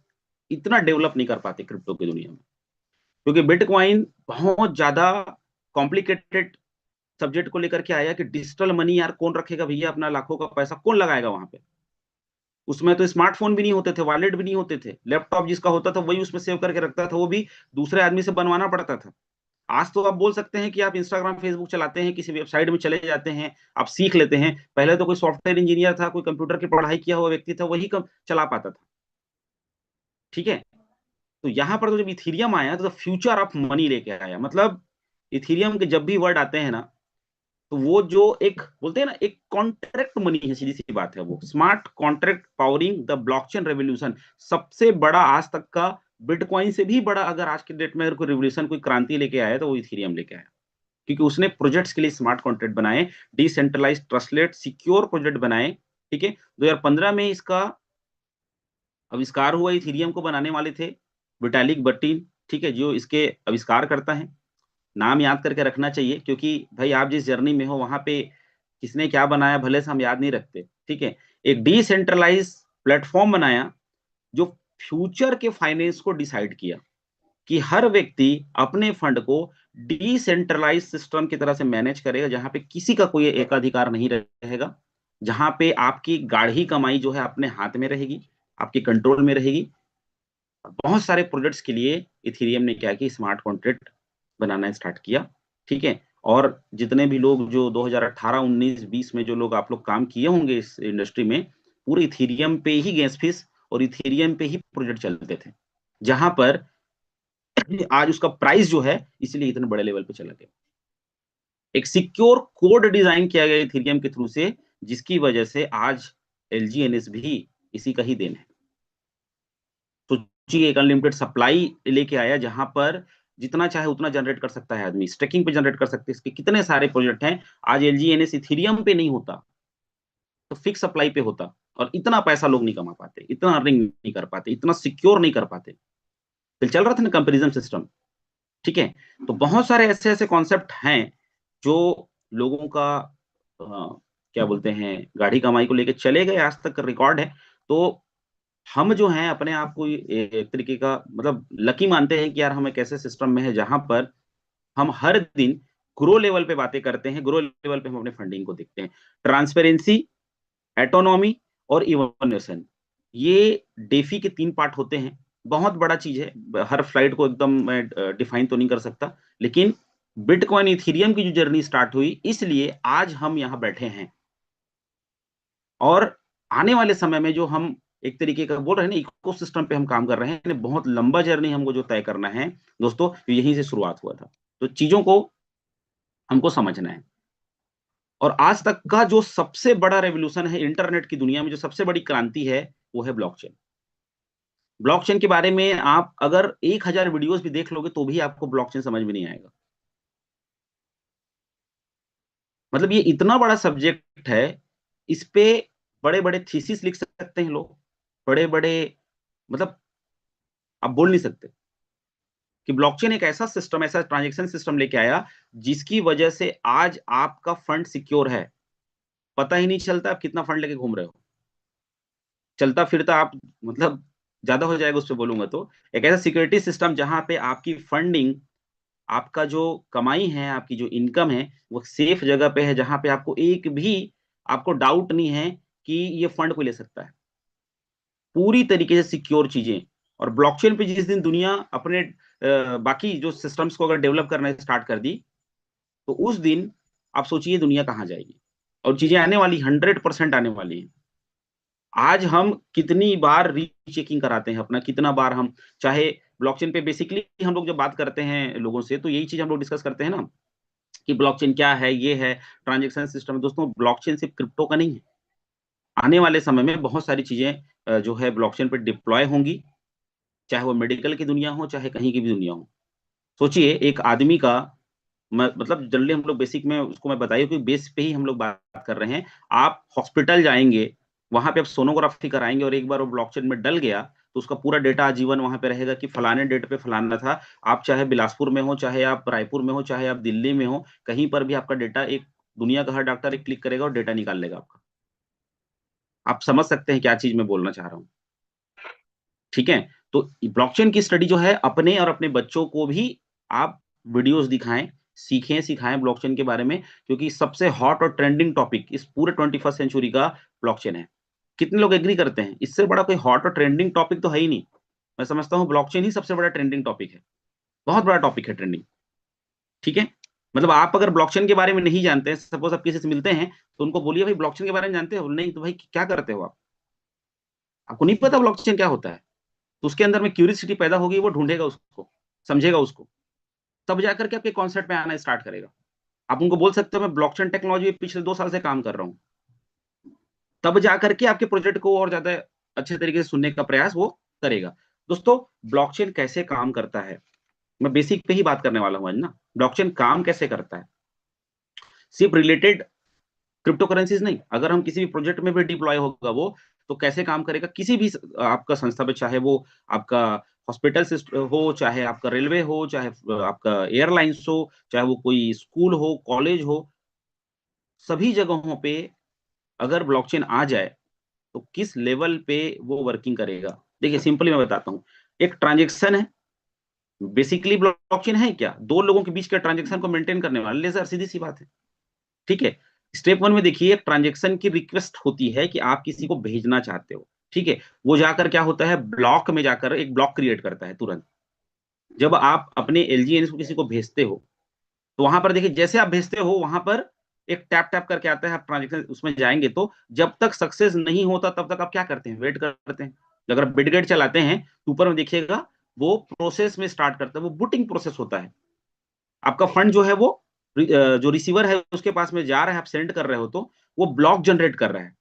इतना डेवलप नहीं कर पाते क्रिप्टो की दुनिया में, क्योंकि बिटकॉइन बहुत ज्यादा कॉम्प्लिकेटेड सब्जेक्ट को लेकर के आया कि डिजिटल मनी यार कौन रखेगा भैया, अपना लाखों का पैसा कौन लगाएगा वहां पे। उसमें तो स्मार्टफोन भी नहीं होते थे, वॉलेट भी नहीं होते थे, लैपटॉप जिसका होता था वही उसमें सेव करके रखता था, वो भी दूसरे आदमी से बनवाना पड़ता था। आज तो आप बोल सकते हैं कि आप इंस्टाग्राम फेसबुक चलाते हैं, किसी वेबसाइट में चले जाते हैं, आप सीख लेते हैं। पहले तो कोई सॉफ्टवेयर इंजीनियर था, कोई कंप्यूटर की पढ़ाई किया हुआ व्यक्ति था, वही कम चला पाता था, ठीक है। तो यहाँ पर तो जब इथीरियम आया तो फ्यूचर ऑफ मनी लेके आया। मतलब इथीरियम के जब भी वर्ड आते हैं ना, तो वो जो एक बोलते हैं ना, एक कॉन्ट्रैक्ट मनी है, सीधी सी बात है, वो smart contract powering the blockchain revolution. सबसे बड़ा आज तक का, बिटकॉइन से भी बड़ा, अगर आज के डेट में अगर कोई रिवोल्यूशन, कोई क्रांति लेके आया तो वो इथेरियम लेके आया, क्योंकि उसने प्रोजेक्ट्स के लिए स्मार्ट कॉन्ट्रैक्ट बनाए, डिसेंट्रलाइज्ड ट्रस्टलेट सिक्योर प्रोजेक्ट बनाए, ठीक है। 2015 में इसका आविष्कार हुआ। इथेरियम को बनाने वाले थे विटालिक बर्टिन, ठीक है, जो इसके आविष्कार करता है। नाम याद करके रखना चाहिए, क्योंकि भाई आप जिस जर्नी में हो वहां पे किसने क्या बनाया भले से हम याद नहीं रखते, ठीक है। एक डिसेंट्रलाइज प्लेटफॉर्म बनाया जो फ्यूचर के फाइनेंस को डिसाइड किया, कि हर व्यक्ति अपने फंड को डिसेंट्रलाइज सिस्टम की तरह से मैनेज करेगा, जहां पे किसी का कोई एकाधिकार नहीं रहेगा, जहां पे आपकी गाढ़ी कमाई जो है अपने हाथ में रहेगी, आपके कंट्रोल में रहेगी। बहुत सारे प्रोजेक्ट्स के लिए इथेरियम ने क्या किया, स्मार्ट कॉन्ट्रैक्ट बनाना स्टार्ट किया, ठीक है। और जितने भी लोग जो 2018 19 20 में जो लोग आप लोग काम किए होंगे इस इंडस्ट्री में, पूरे इथेरियम पे ही गैस फीस और इथेरियम पे ही प्रोजेक्ट चलते थे, जहां पर आज उसका प्राइस जो है इसलिए इतने बड़े लेवल पे चला गया। एक सिक्योर कोड डिजाइन किया गया इथेरियम के थ्रू से, जिसकी वजह से आज एलजीएनएस भी इसी का ही देन है। सोचिए एक अनलिमिटेड सप्लाई लेके आया, जहां पर जितना चाहे उतना जनरेट कर सकता है आदमी, स्टेकिंग पे जनरेट कर सकते हैं, इसके कितने सारे प्रोजेक्ट हैं। आज एलजीएनएस इथेरियम पे नहीं होता तो फिक्स सप्लाई पे होता, और इतना पैसा लोग नहीं कमा पाते, इतना अर्निंग नहीं कर पाते, इतना सिक्योर नहीं कर पाते। तो चल रहा था ना कंपेरिजन सिस्टम, ठीक है। तो बहुत सारे ऐसे ऐसे कॉन्सेप्ट हैं जो लोगों का क्या बोलते हैं गाढ़ी कमाई को लेके चले गए, आज तक रिकॉर्ड है। तो हम जो हैं अपने आप को एक तरीके का मतलब लकी मानते हैं कि यार हम एक ऐसे सिस्टम में है जहां पर हम हर दिन ग्रो लेवल पे बातें करते हैं, ग्रो लेवल पे हम अपने फंडिंग को देखते हैं। ट्रांसपेरेंसी, एटोनॉमी और इवोल्यूशन, ये डेफी के 3 पार्ट होते हैं। बहुत बड़ा चीज है, हर फ्लाइट को एकदम मैं डिफाइन तो नहीं कर सकता, लेकिन बिटकॉइन इथेरियम की जो जर्नी स्टार्ट हुई, इसलिए आज हम यहाँ बैठे हैं। और आने वाले समय में जो हम एक तरीके का बोल रहे हैं ना इकोसिस्टम पे हम काम कर रहे हैं, बहुत लंबा जर्नी हमको जो तय करना है दोस्तों, यहीं से शुरुआत हुआ था। तो चीजों को हमको समझना है। और आज तक का जो सबसे बड़ा रेवोल्यूशन है इंटरनेट की दुनिया में, जो सबसे बड़ी क्रांति है, वो है ब्लॉकचेन। ब्लॉकचेन के बारे में आप अगर 1000 वीडियोस भी देख लोगे तो भी आपको ब्लॉकचेन समझ में नहीं आएगा। मतलब ये इतना बड़ा सब्जेक्ट है, इस पे बड़े बड़े थीसिस लिख सकते हैं लोग, बड़े बड़े, मतलब आप बोल नहीं सकते कि ब्लॉकचेन एक ऐसा सिस्टम, ऐसा ट्रांजैक्शन सिस्टम लेके आया जिसकी वजह से आज आपका फंड सिक्योर है। पता ही नहीं चलता आप कितना फंड लेके घूम रहे हो, चलता फिरता आप, मतलब ज्यादा हो जाएगा उस पर बोलूंगा तो। एक ऐसा सिक्योरिटी सिस्टम जहां पे आपकी फंडिंग, आपका जो कमाई है, आपकी जो इनकम है, वो सेफ जगह पे है, जहां पे आपको एक भी आपको डाउट नहीं है कि ये फंड को ले सकता है, पूरी तरीके से सिक्योर चीजें। और ब्लॉकचेन पे जिस दिन दुनिया अपने बाकी जो सिस्टम्स को अगर डेवलप करना स्टार्ट कर दी, तो उस दिन आप सोचिए दुनिया कहाँ जाएगी। और चीजें आने वाली 100% आने वाली हैं। आज हम कितनी बार रीचेकिंग कराते हैं अपना, कितना बार हम, चाहे ब्लॉकचेन पे बेसिकली हम लोग जब बात करते हैं लोगों से, तो यही चीज हम लोग डिस्कस करते हैं ना कि ब्लॉकचेन क्या है, ये है ट्रांजैक्शन सिस्टम। दोस्तों ब्लॉकचेन सिर्फ क्रिप्टो का नहीं है, आने वाले समय में बहुत सारी चीजें जो है ब्लॉकचेन पे डिप्लॉय होंगी, चाहे वो मेडिकल की दुनिया हो, चाहे कहीं की भी दुनिया हो। सोचिए एक आदमी का, मतलब जनरली हम लोग बेसिक में उसको मैं बताइए कि बेस पे ही हम लोग बात कर रहे हैं। आप हॉस्पिटल जाएंगे, वहां पे आप सोनोग्राफी कराएंगे, और एक बार वो ब्लॉकचेन में डल गया तो उसका पूरा डेटा आजीवन वहां पे रहेगा कि फलाने डेट पे फलाना था। आप चाहे बिलासपुर में हो, चाहे आप रायपुर में हो, चाहे आप दिल्ली में हो, कहीं पर भी आपका डेटा, एक दुनिया का हर डॉक्टर एक क्लिक करेगा और डेटा निकाल लेगा आपका। आप समझ सकते हैं क्या चीज मैं बोलना चाह रहा हूँ, ठीक है। तो ब्लॉकचेन की स्टडी जो है, अपने और अपने बच्चों को भी आप वीडियोस दिखाएं, सीखें सिखाएं ब्लॉकचेन के बारे में, क्योंकि सबसे हॉट और ट्रेंडिंग टॉपिक इस पूरे 21st सेंचुरी का ब्लॉकचेन है। कितने लोग एग्री करते हैं? इससे बड़ा कोई हॉट और ट्रेंडिंग टॉपिक तो है ही नहीं। मैं समझता हूँ ब्लॉकचेन ही सबसे बड़ा ट्रेंडिंग टॉपिक है, बहुत बड़ा टॉपिक है ट्रेंडिंग, ठीक है। मतलब आप अगर ब्लॉकचेन के बारे में नहीं जानते हैं, सपोज आप किसी से मिलते हैं तो उनको बोलिए भाई ब्लॉकचेन के बारे में जानते हो? नहीं, तो भाई क्या करते हो आप? आपको नहीं पता ब्लॉकचेन क्या होता है? तो उसके अंदर में क्यूरियोसिटी पैदा होगी, वो ढूंढेगा उसको, समझेगा उसको, तब जाकर के आपके कॉन्सेप्ट में आना स्टार्ट करेगा। आप उनको बोल सकते हो मैं ब्लॉकचेन टेक्नोलॉजी पिछले 2 साल से काम कर रहा हूँ, तब जाकर के आपके प्रोजेक्ट को और ज्यादा अच्छे तरीके से सुनने का प्रयास वो करेगा। दोस्तों ब्लॉकचेन कैसे काम करता है, मैं बेसिक पे ही बात करने वाला हूँ आज ना। ब्लॉकचेन काम कैसे करता है, सिर्फ रिलेटेड क्रिप्टो करेंसीज नहीं, अगर हम किसी भी प्रोजेक्ट में भी डिप्लॉय होगा वो, तो कैसे काम करेगा किसी भी आपका संस्था पे, चाहे वो आपका हॉस्पिटल हो, चाहे आपका रेलवे हो, चाहे आपका एयरलाइंस हो, चाहे वो कोई स्कूल हो, कॉलेज हो, सभी जगहों पे अगर ब्लॉकचेन आ जाए तो किस लेवल पे वो वर्किंग करेगा। देखिए सिंपली मैं बताता हूँ, एक ट्रांजेक्शन है, बेसिकली ब्लॉकचेन है क्या? दो लोगों के बीच के ट्रांजेक्शन को मेंटेन करने वाला लेजर, सीधी सी बात है, ठीक है। स्टेप 1 में देखिए, ट्रांजैक्शन की रिक्वेस्ट होती है कि आप किसी को भेजना चाहते हो, ठीक है। वो जाकर क्या होता है, ब्लॉक में जाकर एक ब्लॉक क्रिएट करता है तुरंत। जब आप अपने एलजीएनएस को किसी को भेजते हो, तो वहां पर देखिए जैसे आप भेजते हो वहां पर एक टैप टैप करके आता है, आप ट्रांजेक्शन उसमें जाएंगे, तो जब तक सक्सेस नहीं होता तब तक आप क्या करते हैं, वेट करते हैं। अगर आप बिटगेट चलाते हैं तो ऊपर में देखिएगा वो प्रोसेस में स्टार्ट करता है, वो बूटिंग प्रोसेस होता है। आपका फंड जो है वो जो रिसीवर है उसके पास में जा रहा है, आप सेंड कर रहे हो, तो वो ब्लॉक जनरेट कर रहा है,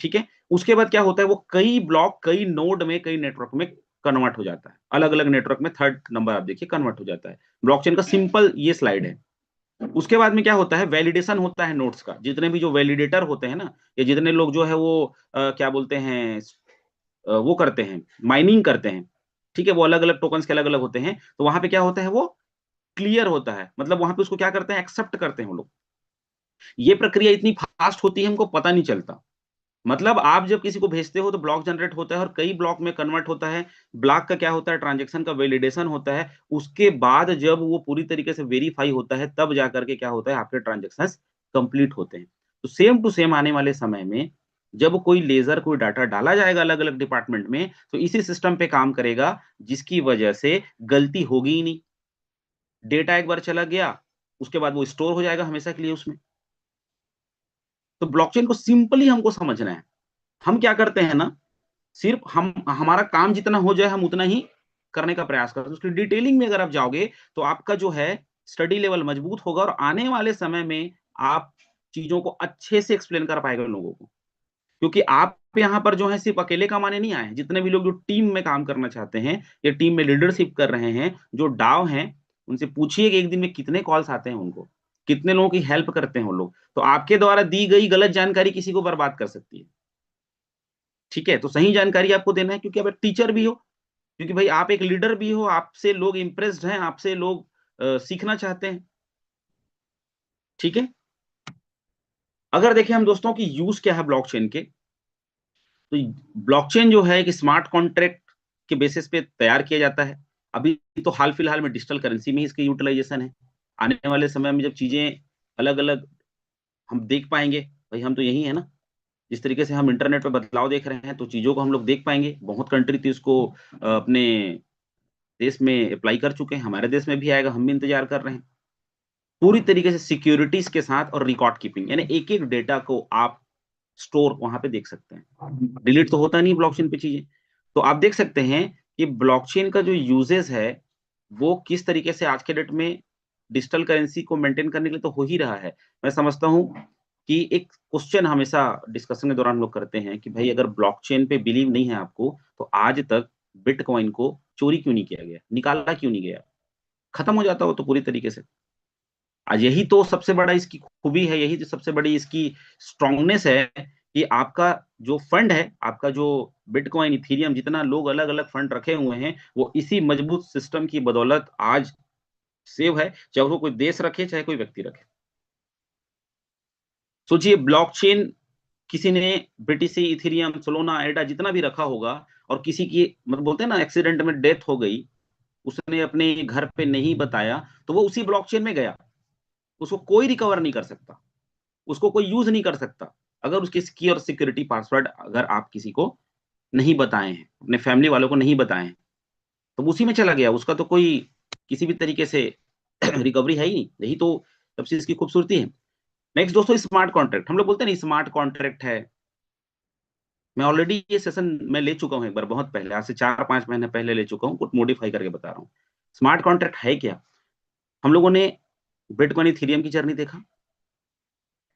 ठीक है। उसके बाद क्या होता है, वो कई ब्लॉक, कई नोड में, कई नेटवर्क में कन्वर्ट हो जाता है, अलग अलग नेटवर्क में थर्ड नंबर आप देखिए कन्वर्ट हो जाता है। ब्लॉकचेन का सिंपल ये स्लाइड है। उसके बाद में क्या होता है, वैलिडेशन होता है नोट्स का। जितने भी जो वैलिडेटर होते हैं ना, या जितने लोग जो है वो क्या बोलते हैं, वो करते हैं, माइनिंग करते हैं, ठीक है, वो अलग अलग टोकन्स के अलग अलग होते हैं। तो वहां पे क्या होता है, वो क्लियर होता है, मतलब वहां पे उसको क्या करते हैं, एक्सेप्ट करते हैं वो लोग। ये प्रक्रिया इतनी फास्ट होती है हमको पता नहीं चलता। मतलब आप जब किसी को भेजते हो तो ब्लॉक जनरेट होता है और कई ब्लॉक में कन्वर्ट होता है। ब्लॉक का क्या होता है, ट्रांजैक्शन का वैलिडेशन होता है। उसके बाद जब वो पूरी तरीके से वेरीफाई होता है तब जाकर के क्या होता है, आपके ट्रांजैक्शंस कंप्लीट होते हैं। तो सेम टू सेम आने वाले समय में जब कोई लेजर, कोई डाटा डाला जाएगा अलग अलग डिपार्टमेंट में, तो इसी सिस्टम पे काम करेगा, जिसकी वजह से गलती होगी ही नहीं। डेटा एक बार चला गया, उसके बाद वो स्टोर हो जाएगा हमेशा के लिए उसमें। तो ब्लॉकचेन को सिंपली हमको समझना है। हम क्या करते हैं ना, सिर्फ हम, हमारा काम जितना हो जाए हम उतना ही करने का प्रयास करते हैं। उसकी डिटेलिंग में अगर आप जाओगे तो आपका जो है स्टडी लेवल मजबूत होगा और आने वाले समय में आप चीजों को अच्छे से एक्सप्लेन कर पाएंगे लोगों को। क्योंकि आप यहाँ पर जो है सिर्फ अकेले कमाने नहीं आए हैं। जितने भी लोग जो टीम में काम करना चाहते हैं या टीम में लीडरशिप कर रहे हैं, जो डाव हैं, उनसे पूछिए कि एक दिन में कितने कॉल्स आते हैं उनको, कितने लोगों की हेल्प करते हैं वो लोग। तो आपके द्वारा दी गई गलत जानकारी किसी को बर्बाद कर सकती है। ठीक है, तो सही जानकारी आपको देना है, क्योंकि आप एक टीचर भी हो, क्योंकि भाई आप एक लीडर भी हो, आपसे लोग इंप्रेस्ड हैं, आपसे लोग सीखना चाहते हैं। ठीक है, अगर देखें हम दोस्तों की यूज क्या है ब्लॉकचेन के, तो ब्लॉकचेन जो है एक स्मार्ट कॉन्ट्रैक्ट के बेसिस पे तैयार किया जाता है। अभी तो हाल फिलहाल में डिजिटल करेंसी में ही इसकी यूटिलाइजेशन है। आने वाले समय में जब चीजें अलग अलग हम देख पाएंगे, भाई हम तो यही है ना, जिस तरीके से हम इंटरनेट पे बदलाव देख रहे हैं, तो चीजों को हम लोग देख पाएंगे। बहुत कंट्री थी उसको अपने देश में अप्लाई कर चुके हैं, हमारे देश में भी आएगा, हम भी इंतजार कर रहे हैं। पूरी तरीके से सिक्योरिटीज के साथ और रिकॉर्ड कीपिंग, यानी एक एक डेटा को आप स्टोर वहां पे देख सकते हैं। डिलीट तो होता नहीं ब्लॉकचेन पे चीजें। तो आप देख सकते हैं कि ब्लॉकचेन का जो यूजेस है वो किस तरीके से आज के डेट में डिजिटल करेंसी को मेंटेन करने के लिए तो हो ही रहा है। मैं समझता हूं कि एक क्वेश्चन हमेशा डिस्कशन के दौरान हम लोग करते हैं कि भाई अगर ब्लॉकचेन पे बिलीव नहीं है आपको, तो आज तक बिटकॉइन को चोरी क्यों नहीं किया गया, निकाला क्यों नहीं गया, खत्म हो जाता हो तो पूरी तरीके से। आज यही तो सबसे बड़ा इसकी खूबी है, यही तो सबसे बड़ी इसकी स्ट्रांगनेस है कि आपका जो फंड है, आपका जो बिटकॉइन, इथेरियम, जितना लोग अलग अलग फंड रखे हुए हैं, वो इसी मजबूत सिस्टम की बदौलत आज सेव है, चाहे वो कोई देश रखे चाहे कोई व्यक्ति रखे। सोचिए ब्लॉकचेन किसी ने बीटीसी, इथेरियम, सोलोना, एडा जितना भी रखा होगा, और किसी की मतलब बोलते हैं ना एक्सीडेंट में डेथ हो गई, उसने अपने घर पे नहीं बताया, तो वो उसी ब्लॉकचेन में गया, उसको कोई रिकवर नहीं कर सकता, उसको कोई यूज नहीं कर सकता, अगर उसकी की और सिक्योरिटी पासवर्ड अगर आप किसी को नहीं बताए हैं, अपने फैमिली वालों को नहीं बताए हैं, तो उसी में चला गया, उसका तो कोई किसी भी तरीके से रिकवरी है ही नहीं। यही तो सबसे इसकी खूबसूरती है। नेक्स्ट दोस्तों, स्मार्ट कॉन्ट्रैक्ट। हम लोग बोलते हैं ना स्मार्ट कॉन्ट्रैक्ट है, मैं ऑलरेडी ये सेशन में ले चुका हूं एक बार, बहुत पहले, आज से 4-5 महीने पहले ले चुका हूं, कुछ मॉडिफाई करके बता रहा हूं। स्मार्ट कॉन्ट्रैक्ट है क्या? हम लोगों ने बिटकॉइन, इथेरियम की जर्नी देखा,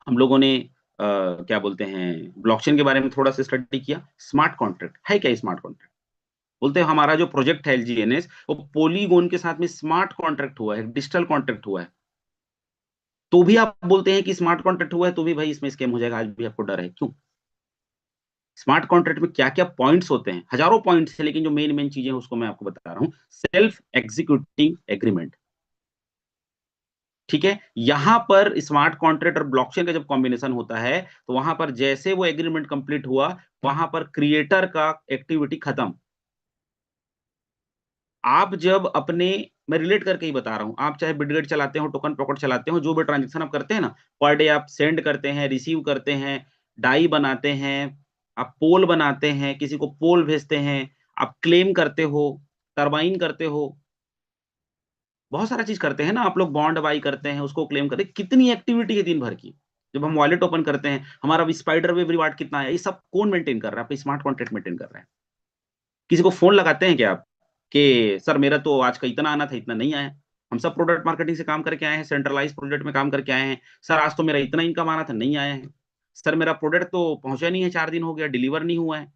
हम लोगों ने क्या बोलते हैं ब्लॉकचेन के बारे में थोड़ा सा स्टडी किया। स्मार्ट कॉन्ट्रैक्ट है क्या? स्मार्ट कॉन्ट्रैक्ट बोलते हैं हमारा जो प्रोजेक्ट है एलजीएनएस, वो पोलीगोन के साथ में स्मार्ट कॉन्ट्रैक्ट हुआ है, डिजिटल कॉन्ट्रैक्ट हुआ है। तो भी आप बोलते हैं कि स्मार्ट कॉन्ट्रैक्ट हुआ है, तो भी भाई इसमें स्कैम हो जाएगा, आज भी आपको डर है क्यों? स्मार्ट कॉन्ट्रैक्ट में क्या क्या पॉइंट्स होते हैं, हजारों पॉइंट्स है, लेकिन जो मेन मेन चीजें हैं उसको मैं आपको बता रहा हूं। सेल्फ एग्जीक्यूटिंग एग्रीमेंट, ठीक है, यहां पर स्मार्ट कॉन्ट्रैक्ट और ब्लॉकचेन का जब कॉम्बिनेशन होता है, तो वहां पर जैसे वो एग्रीमेंट कंप्लीट हुआ, वहां पर क्रिएटर का एक्टिविटी खत्म। आप जब अपने, मैं रिलेट करके ही बता रहा हूं, आप चाहे बिटगेट चलाते हो, टोकन पॉकेट चलाते हो, जो भी ट्रांजेक्शन आप करते हैं ना, पर डे आप सेंड करते हैं, रिसीव करते हैं, डाई बनाते हैं, आप पोल बनाते हैं, किसी को पोल भेजते हैं, आप क्लेम करते हो, टरबाइन करते हो, बहुत सारा चीज करते हैं ना आप लोग, बॉन्ड बाई करते हैं, उसको क्लेम करते हैं, कितनी एक्टिविटी है दिन भर की। जब हम वॉलेट ओपन करते हैं, हमारा स्पाइडर वेव रिवार्ड कितना है, ये सब कौन मेंटेन कर रहा है? आपका स्मार्ट कॉन्ट्रैक्ट मेंटेन कर रहा है। किसी को फोन लगाते हैं क्या आप कि सर मेरा तो आज का इतना आना था, इतना नहीं आया? हम सब प्रोडक्ट मार्केटिंग से काम करके आए हैं, सेंट्रलाइज प्रोजेक्ट में काम करके आए हैं। सर आज तो मेरा इतना इनकम आना था, नहीं आया है। सर मेरा प्रोडक्ट तो पहुंचा नहीं है, 4 दिन हो गया, डिलीवर नहीं हुआ है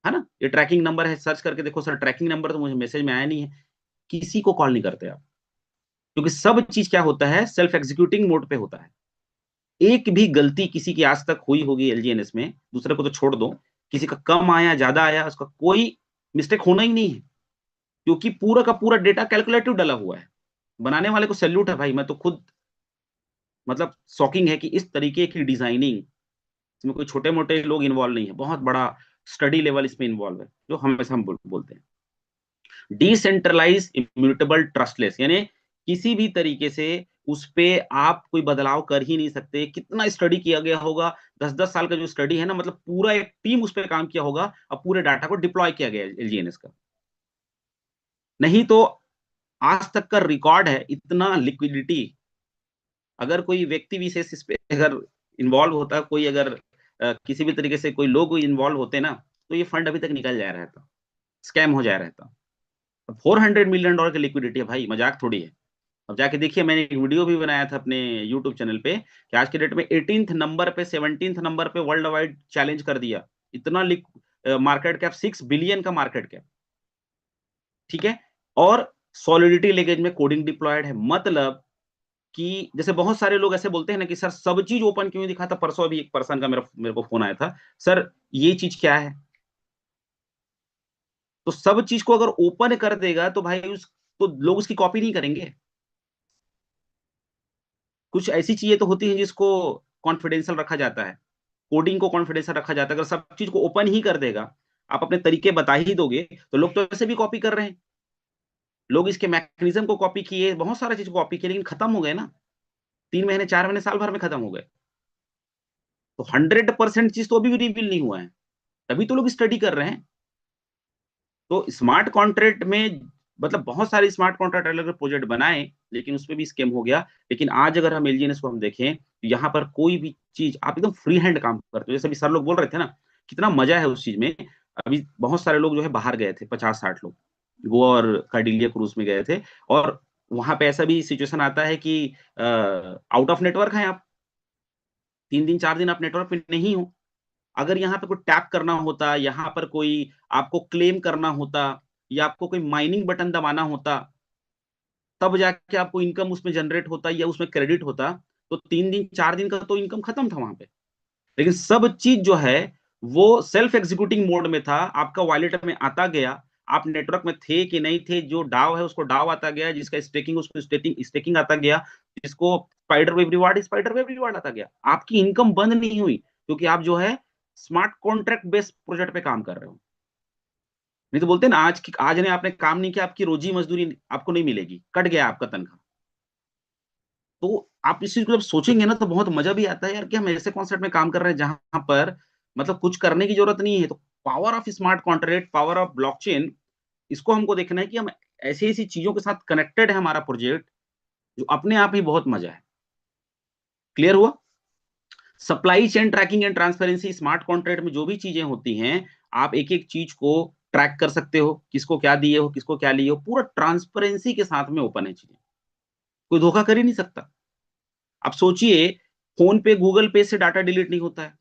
है ना, ये ट्रैकिंग नंबर है, सर्च करके देखो सर ट्रैकिंग नंबर तो मुझे मैसेज में आया नहीं है, किसी को कॉल नहीं करते आप, क्योंकि सब चीज क्या होता है, सेल्फ एग्जीक्यूटिंग मोड पे होता है। एक भी गलती किसी की आज तक हुई होगी एलजीएनएस में, दूसरे को तो छोड़ दो, किसी का कम आया ज्यादा आया उसका कोई मिस्टेक होना ही नहीं है, क्योंकि पूरा का पूरा डेटा कैलकुलेटिव डला हुआ है। बनाने वाले को सैल्यूट है भाई, मैं तो खुद मतलब शॉकिंग है कि इस तरीके की डिजाइनिंग, इसमें कोई छोटे मोटे लोग इन्वॉल्व नहीं है, बहुत बड़ा स्टडी लेवल इसमें इन्वॉल्व है, जो हमेशा हम बोलते हैं डिसेंट्रलाइज इम्यूटेबल ट्रस्टलेस, यानी किसी भी तरीके से उस पे आप कोई बदलाव कर ही नहीं सकते। कितना स्टडी किया गया होगा, 10-10 साल का जो स्टडी है ना, मतलब पूरा एक टीम उस पर काम किया होगा और पूरे डाटा को डिप्लॉय किया गया एलजीएनएस का। नहीं तो आज तक का रिकॉर्ड है इतना लिक्विडिटी, अगर कोई व्यक्ति विशेष इस पे अगर इन्वॉल्व होता, कोई अगर किसी भी तरीके से कोई लोग इन्वॉल्व होते ना, तो ये फंड अभी तक निकल जाया रहता, स्कैम हो जाया रहता। 400 मिलियन डॉलर की लिक्विडिटी है भाई, मजाक थोड़ी है। अब जाके देखिए, मैंने एक वीडियो भी बनाया था अपने यूट्यूब चैनल पे कि आज के डेट में 18th नंबर पे 17th नंबर पे वर्ल्ड वाइड चैलेंज कर दिया, इतना मार्केट कैप 6 बिलियन का मार्केट कैप, ठीक है। और सॉलिडिटी लीकेज में कोडिंग डिप्लॉयड है, मतलब कि जैसे बहुत सारे लोग ऐसे बोलते हैं ना कि सर सब चीज ओपन क्यों नहीं दिखाता। परसों अभी एक पर्सन का मेरे को फोन आया था, सर ये चीज क्या है, तो सब चीज को अगर ओपन कर देगा तो भाई उस तो लोग उसकी कॉपी नहीं करेंगे। कुछ ऐसी चीजें तो होती हैं जिसको कॉन्फिडेंशियल रखा जाता है, कोडिंग को कॉन्फिडेंशियल रखा जाता है। अगर सब चीज को ओपन ही कर देगा, आप अपने तरीके बता ही दोगे, तो लोग तो ऐसे भी कॉपी कर रहे हैं। लोग इसके मैकेनिज्म को कॉपी किए, बहुत सारा चीज को कॉपी किए, लेकिन खत्म हो गए ना, 3 महीने 4 महीने साल भर में खत्म हो गए। तो 100% चीज तो अभी भी रिवील नहीं हुआ है, तभी तो लोग स्टडी कर रहे हैं। तो स्मार्ट कॉन्ट्रैक्ट में मतलब बहुत सारे स्मार्ट कॉन्ट्रैक्ट अलग प्रोजेक्ट बनाए, लेकिन उसमें भी स्कैम हो गया। लेकिन आज अगर हम एलजीएनएस को हम देखें तो यहाँ पर कोई भी चीज आप एकदम फ्री हैंड काम करते हो, जैसे अभी सर लोग बोल रहे थे ना, कितना मजा है उस चीज में। अभी बहुत सारे लोग जो है बाहर गए थे, 50-60 लोग गोवा और कार्डिलिया क्रूज में गए थे, और वहां पे ऐसा भी सिचुएशन आता है कि आउट ऑफ नेटवर्क है आप, 3 दिन 4 दिन आप नेटवर्क पे नहीं हो। अगर यहाँ पे कोई टैप करना होता, यहाँ पर कोई आपको क्लेम करना होता, या आपको कोई माइनिंग बटन दबाना होता, तब जाके आपको इनकम उसमें जनरेट होता या उसमें क्रेडिट होता, तो 3 दिन 4 दिन का तो इनकम खत्म था वहां पे। लेकिन सब चीज जो है वो सेल्फ एग्जीक्यूटिंग मोड में था, आपका वॉलेट में आता गया, आप नेटवर्क में थे कि नहीं थे, जो डाव है उसको डाव आता गया, जिसका स्टेकिंग उसको स्टेकिंग स्टेकिंग आता गया, जिसको स्पाइडर वेव रिवार्ड आता गया। आपकी इनकम बंद नहीं हुई, क्योंकि आप जो है स्मार्ट कॉन्ट्रैक्ट बेस्ड प्रोजेक्ट पे काम कर रहे हो। नहीं तो बोलते हैं ना, आज ने आपने काम नहीं किया, आपकी रोजी मजदूरी आपको नहीं मिलेगी, कट गया आपका तनख्वाह। तो आप इस चीज को जब सोचेंगे ना, तो बहुत मजा भी आता है यार कि हम ऐसे कॉन्सेप्ट में काम कर रहे हैं जहां पर मतलब कुछ करने की जरूरत नहीं है। तो power of smart contract, power of blockchain, इसको हमको देखना है कि हम ऐसी ऐसी चीजों के साथ कनेक्टेड है हमारा प्रोजेक्ट, जो अपने आप ही बहुत मजा है। क्लियर हुआ? Supply chain tracking and transparency, smart contract में जो भी चीजें होती हैं, आप एक एक चीज को ट्रैक कर सकते हो, किसको क्या दिए हो, किसको क्या लिए हो, पूरा ट्रांसपेरेंसी के साथ में ओपन है चीजें, कोई धोखा कर ही नहीं सकता। आप सोचिए, फोन पे गूगल पे से डाटा डिलीट नहीं होता है,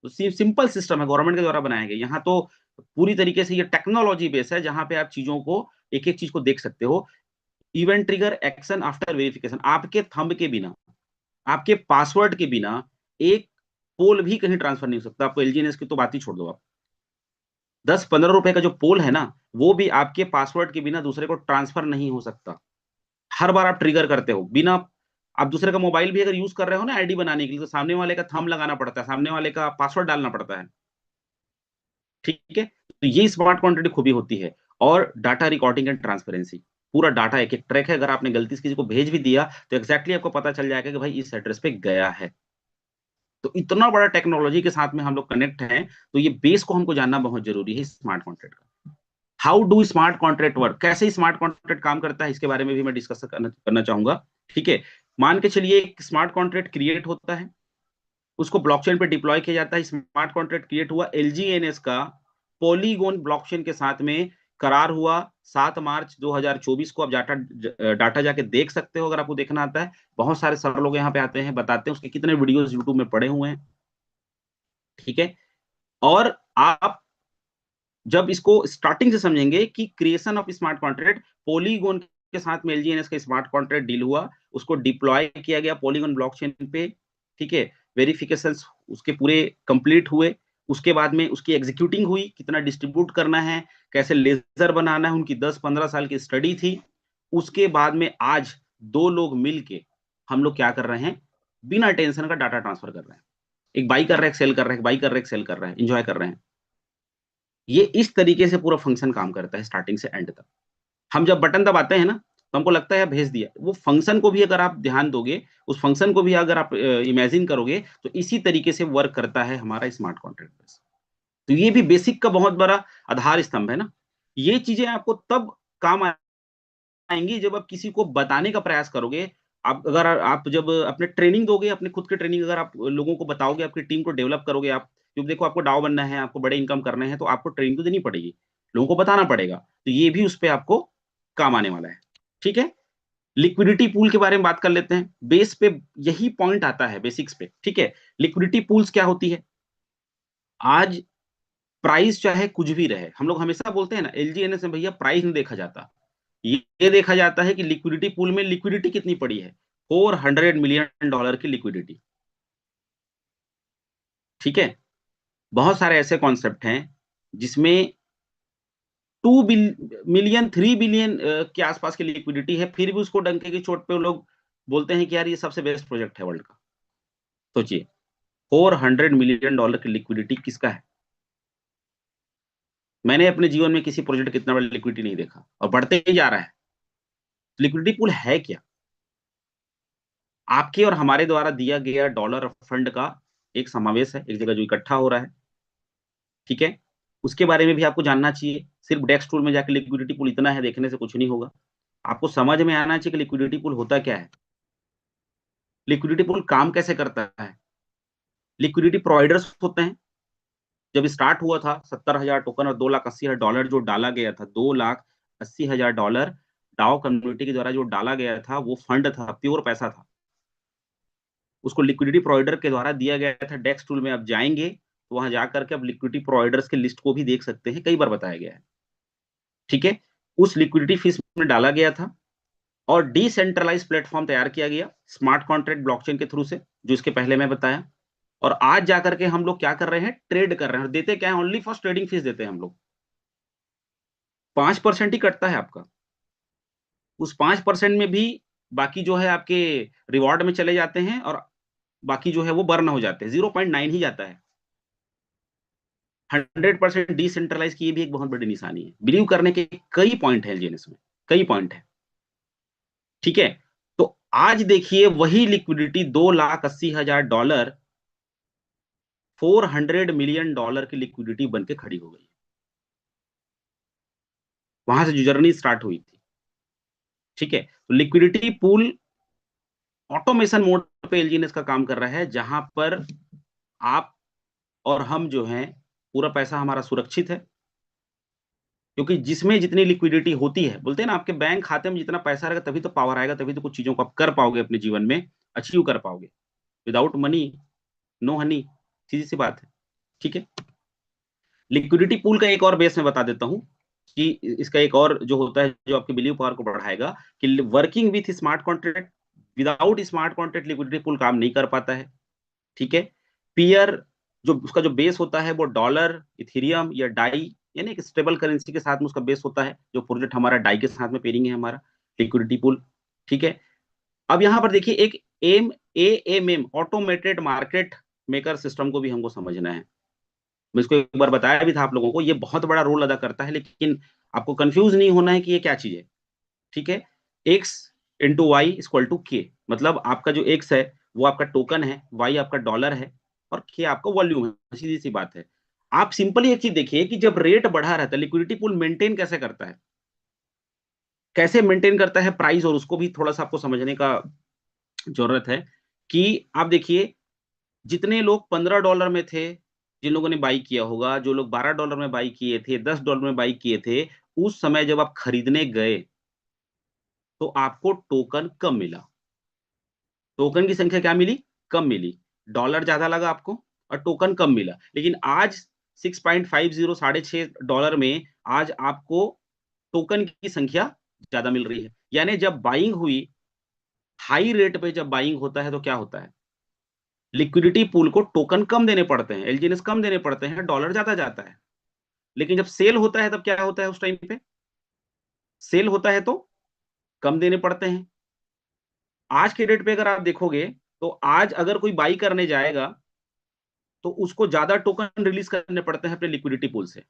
तो सिंपल सिस्टम है, गवर्नमेंट के द्वारा बनाया गया। यहाँ तो पूरी तरीके से ये टेक्नोलॉजी बेस है, जहां पे आप चीजों को एक एक चीज को देख सकते हो। Event trigger action after verification, आपके थंब के बिना, आपके पासवर्ड के बिना एक पोल भी कहीं ट्रांसफर नहीं हो सकता। आपको एलजीएनएस की तो बात ही छोड़ दो, आप 10-15 रुपए का जो पोल है ना, वो भी आपके पासवर्ड के बिना दूसरे को ट्रांसफर नहीं हो सकता। हर बार आप ट्रिगर करते हो बिना, आप दूसरे का मोबाइल भी अगर यूज कर रहे हो ना आईडी बनाने के लिए, तो सामने वाले का थंब लगाना पड़ता है, सामने वाले का पासवर्ड डालना पड़ता है, ठीक है। तो ये स्मार्ट कॉन्ट्रैक्ट की खूबी होती है। और डाटा रिकॉर्डिंग एंड ट्रांसपेरेंसी, पूरा डाटा एक एक ट्रैक है, अगर आपने गलती से किसी को भेज भी दिया तो एक्जैक्टली आपको पता चल जाएगा कि भाई इस एड्रेस पे गया है। तो इतना बड़ा टेक्नोलॉजी के साथ में हम लोग कनेक्ट हैं, तो ये बेस को हमको जानना बहुत जरूरी है स्मार्ट कॉन्ट्रैक्ट का। How do smart contract work, कैसे स्मार्ट कॉन्ट्रैक्ट काम करता है, इसके बारे में भी मैं डिस्कस करना चाहूंगा, ठीक है। मान के चलिए एक स्मार्ट कॉन्ट्रैक्ट क्रिएट होता है, उसको ब्लॉकचेन पे डिप्लॉय किया जाता है। स्मार्ट कॉन्ट्रैक्ट क्रिएट हुआ, एलजीएनएस का पॉलीगोन ब्लॉकचेन के साथ में करार हुआ 7 मार्च 2024 को। आप डाटा डाटा जाके देख सकते हो, अगर आपको देखना आता है। बहुत सारे सर लोग यहाँ पे आते हैं, बताते हैं, उसके कितने वीडियोस यूट्यूब में पड़े हुए हैं, ठीक है। और आप जब इसको स्टार्टिंग से समझेंगे कि creation of smart contract, polygon के साथ में एलजीएनएस का स्मार्ट कॉन्ट्रैक्ट डील हुआ, उसको डिप्लॉय किया गया पॉलीगॉन ब्लॉकचेन पे, ठीक है, वेरिफिकेशंस उसके पूरे कंप्लीट हुए, उसके बाद में उसकी एग्जीक्यूटिंग हुई, कितना डिस्ट्रीब्यूट करना है, कैसे लेजर बनाना है, उनकी 10-15 साल की स्टडी थी। उसके बाद में आज दो लोग मिलके हम लोग क्या कर रहे हैं, बिना टेंशन का डाटा ट्रांसफर कर रहे हैं। एक बाई कर रहा है, एक सेल कर रहा है, एक बाई कर रहा है, एक सेल कर रहा है, एंजॉय कर रहे हैं। ये इस तरीके से पूरा फंक्शन काम करता है स्टार्टिंग से एंड तक। हम जब बटन दबाते हैं ना, तो हमको लगता है भेज दिया, वो फंक्शन को भी अगर आप ध्यान दोगे, उस फंक्शन को भी अगर आप इमेजिन करोगे, तो इसी तरीके से वर्क करता है हमारा स्मार्ट कॉन्ट्रैक्ट बेस। तो ये भी बेसिक का बहुत बड़ा आधार स्तंभ है ना। ये चीजें आपको तब काम आएंगी जब आप किसी को बताने का प्रयास करोगे। आप अगर आप जब अपने ट्रेनिंग दोगे, अपने खुद के ट्रेनिंग अगर आप लोगों को बताओगे, आपकी टीम को डेवलप करोगे, आप क्योंकि देखो आपको डाउ बनना है, आपको बड़े इनकम करने हैं, तो आपको ट्रेनिंग तो देनी पड़ेगी, लोगों को बताना पड़ेगा, तो ये भी उस पर आपको काम आने वाला है। ठीक है, लिक्विडिटी पूल के बारे में बात कर लेते हैं। बेस पे यही पॉइंट आता है, बेसिक्स पे। ठीक है, लिक्विडिटी पूल्स क्या होती है? आज प्राइस चाहे कुछ भी रहे, हम लोग हमेशा बोलते हैं ना एलजीएनएस में भैया प्राइस नहीं देखा जाता, ये देखा जाता है कि लिक्विडिटी पूल में लिक्विडिटी कितनी पड़ी है। $400 मिलियन की लिक्विडिटी। ठीक है, बहुत सारे ऐसे कॉन्सेप्ट हैं जिसमें 2 मिलियन 3 बिलियन के आसपास की लिक्विडिटी है, फिर भी उसको डंके की चोट पे वो लोग बोलते हैं कि यार ये सबसे बेस्ट प्रोजेक्ट है वर्ल्ड का। सोचिए, $400 मिलियन की लिक्विडिटी किसका है? मैंने अपने जीवन में किसी प्रोजेक्ट की इतना बड़ा लिक्विडिटी नहीं देखा, और बढ़ते ही जा रहा है। लिक्विडिटी पूल है क्या? आपके और हमारे द्वारा दिया गया डॉलर फंड का एक समावेश है, एक जगह जो इकट्ठा हो रहा है। ठीक है, उसके बारे में भी आपको जानना चाहिए। सिर्फ डेस्क टूल में जाकर लिक्विडिटी पूल इतना है देखने से कुछ नहीं होगा, आपको समझ में आना चाहिए कि लिक्विडिटी पूल होता क्या है, लिक्विडिटी पूल काम कैसे करता है। लिक्विडिटी प्रोवाइडर्स होते हैं। जब स्टार्ट हुआ था 70,000 टोकन और $2,80,000 जो डाला गया था, $2,80,000 डाओ कम्युनिटी के द्वारा जो डाला गया था, वो फंड था, प्योर पैसा था। उसको लिक्विडिटी प्रोवाइडर के द्वारा दिया गया था। डेस्क टूल में आप जाएंगे तो वहां जाकर के आप लिक्विडिटी प्रोवाइडर्स की लिस्ट को भी देख सकते हैं, कई बार बताया गया है। ठीक है, उस लिक्विडिटी फीस में डाला गया था और डिसेंट्रलाइज प्लेटफॉर्म तैयार किया गया स्मार्ट कॉन्ट्रैक्ट ब्लॉकचेन के थ्रू से, जो इसके पहले मैं बताया। और आज जाकर के हम लोग क्या कर रहे हैं, ट्रेड कर रहे हैं। और देते क्या है, ओनली फॉर ट्रेडिंग फीस देते हैं हम लोग। 5% ही कटता है आपका। उस 5% में भी बाकी जो है आपके रिवॉर्ड में चले जाते हैं, और बाकी जो है वो बर्न हो जाते हैं, 0.9 ही जाता है। 100% डिसेंट्रलाइज की भी एक बहुत बड़ी निशानी है। बिलीव करने के कई पॉइंट है एलजीएनएस में, कई पॉइंट है। ठीक है, तो आज देखिए वही लिक्विडिटी $2,80,000 $400 मिलियन की लिक्विडिटी बन के खड़ी हो गई। वहां से जो जर्नी स्टार्ट हुई थी। ठीक है, तो लिक्विडिटी पूल ऑटोमेशन मोड पे एलजीएनएस का काम कर रहा है, जहां पर आप और हम जो हैं, पूरा पैसा हमारा सुरक्षित है। क्योंकि जिसमें जितनी लिक्विडिटी होती है, बोलते हैं ना, आपके बैंक खाते में जितना पैसा रहेगा तभी तो पावर आएगा, तभी तो कुछ चीजों को आप कर पाओगे अपने जीवन में, अचीव कर पाओगे। विदाउट मनी नो हनी, सीधी सी बात है। ठीक है, लिक्विडिटी पूल का एक और बेस में बता देता हूं कि इसका एक और जो होता है, जो आपके बिलीव पावर को बढ़ाएगा, कि working with smart contract, without smart contract liquidity pool काम नहीं कर पाता है। ठीक है, पीयर जो उसका जो बेस होता है वो डॉलर, इथेरियम या डाई, यानी एक स्टेबल करेंसी के साथ में उसका बेस होता है। जो प्रोजेक्ट हमारा डाई के साथ में पेयरिंग है हमारा लिक्विडिटी पूल। ठीक है, अब यहां पर देखिए एक AMM automated market maker system को भी हमको समझना है। मैं इसको एक बार बताया भी था आप लोगों को, ये बहुत बड़ा रोल अदा करता है, लेकिन आपको कंफ्यूज नहीं होना है कि ये क्या चीज है। ठीक है, X into Y equal to K, मतलब आपका जो एक्स है वो आपका टोकन है, वाई आपका डॉलर है, और के आपका वॉल्यूम है। सीधी सी बात है। आप सिंपली एक चीज देखिए कि जब रेट बढ़ा रहता है, लिक्विडिटी पूल मेंटेन कैसे करता है, कैसे मेंटेन करता है प्राइस, और उसको भी थोड़ा सा आपको समझने का जरूरत है। कि आप देखिए, जितने लोग $15 में थे, जिन लोगों ने बाई किया होगा, जो लोग $12 में बाई किए थे, $10 में बाई किए थे, उस समय जब आप खरीदने गए तो आपको टोकन कम मिला। टोकन की संख्या क्या मिली? कम मिली। डॉलर ज्यादा लगा आपको और टोकन कम मिला। लेकिन आज 6.50 $6.5 में आज आपको टोकन की संख्या ज्यादा मिल रही है। यानी जब बाइंग हुई, हाई रेट पे जब बाइंग होता है तो क्या होता है, लिक्विडिटी पूल को टोकन कम देने पड़ते हैं, एलजीएनएस कम देने पड़ते हैं, डॉलर ज्यादा जाता है। लेकिन जब सेल होता है तब क्या होता है, उस टाइम पे सेल होता है तो कम देने पड़ते हैं। आज के डेट पे अगर आप देखोगे तो आज अगर कोई बाई करने जाएगा तो उसको ज्यादा टोकन रिलीज करने पड़ते हैं अपने लिक्विडिटी पूल से,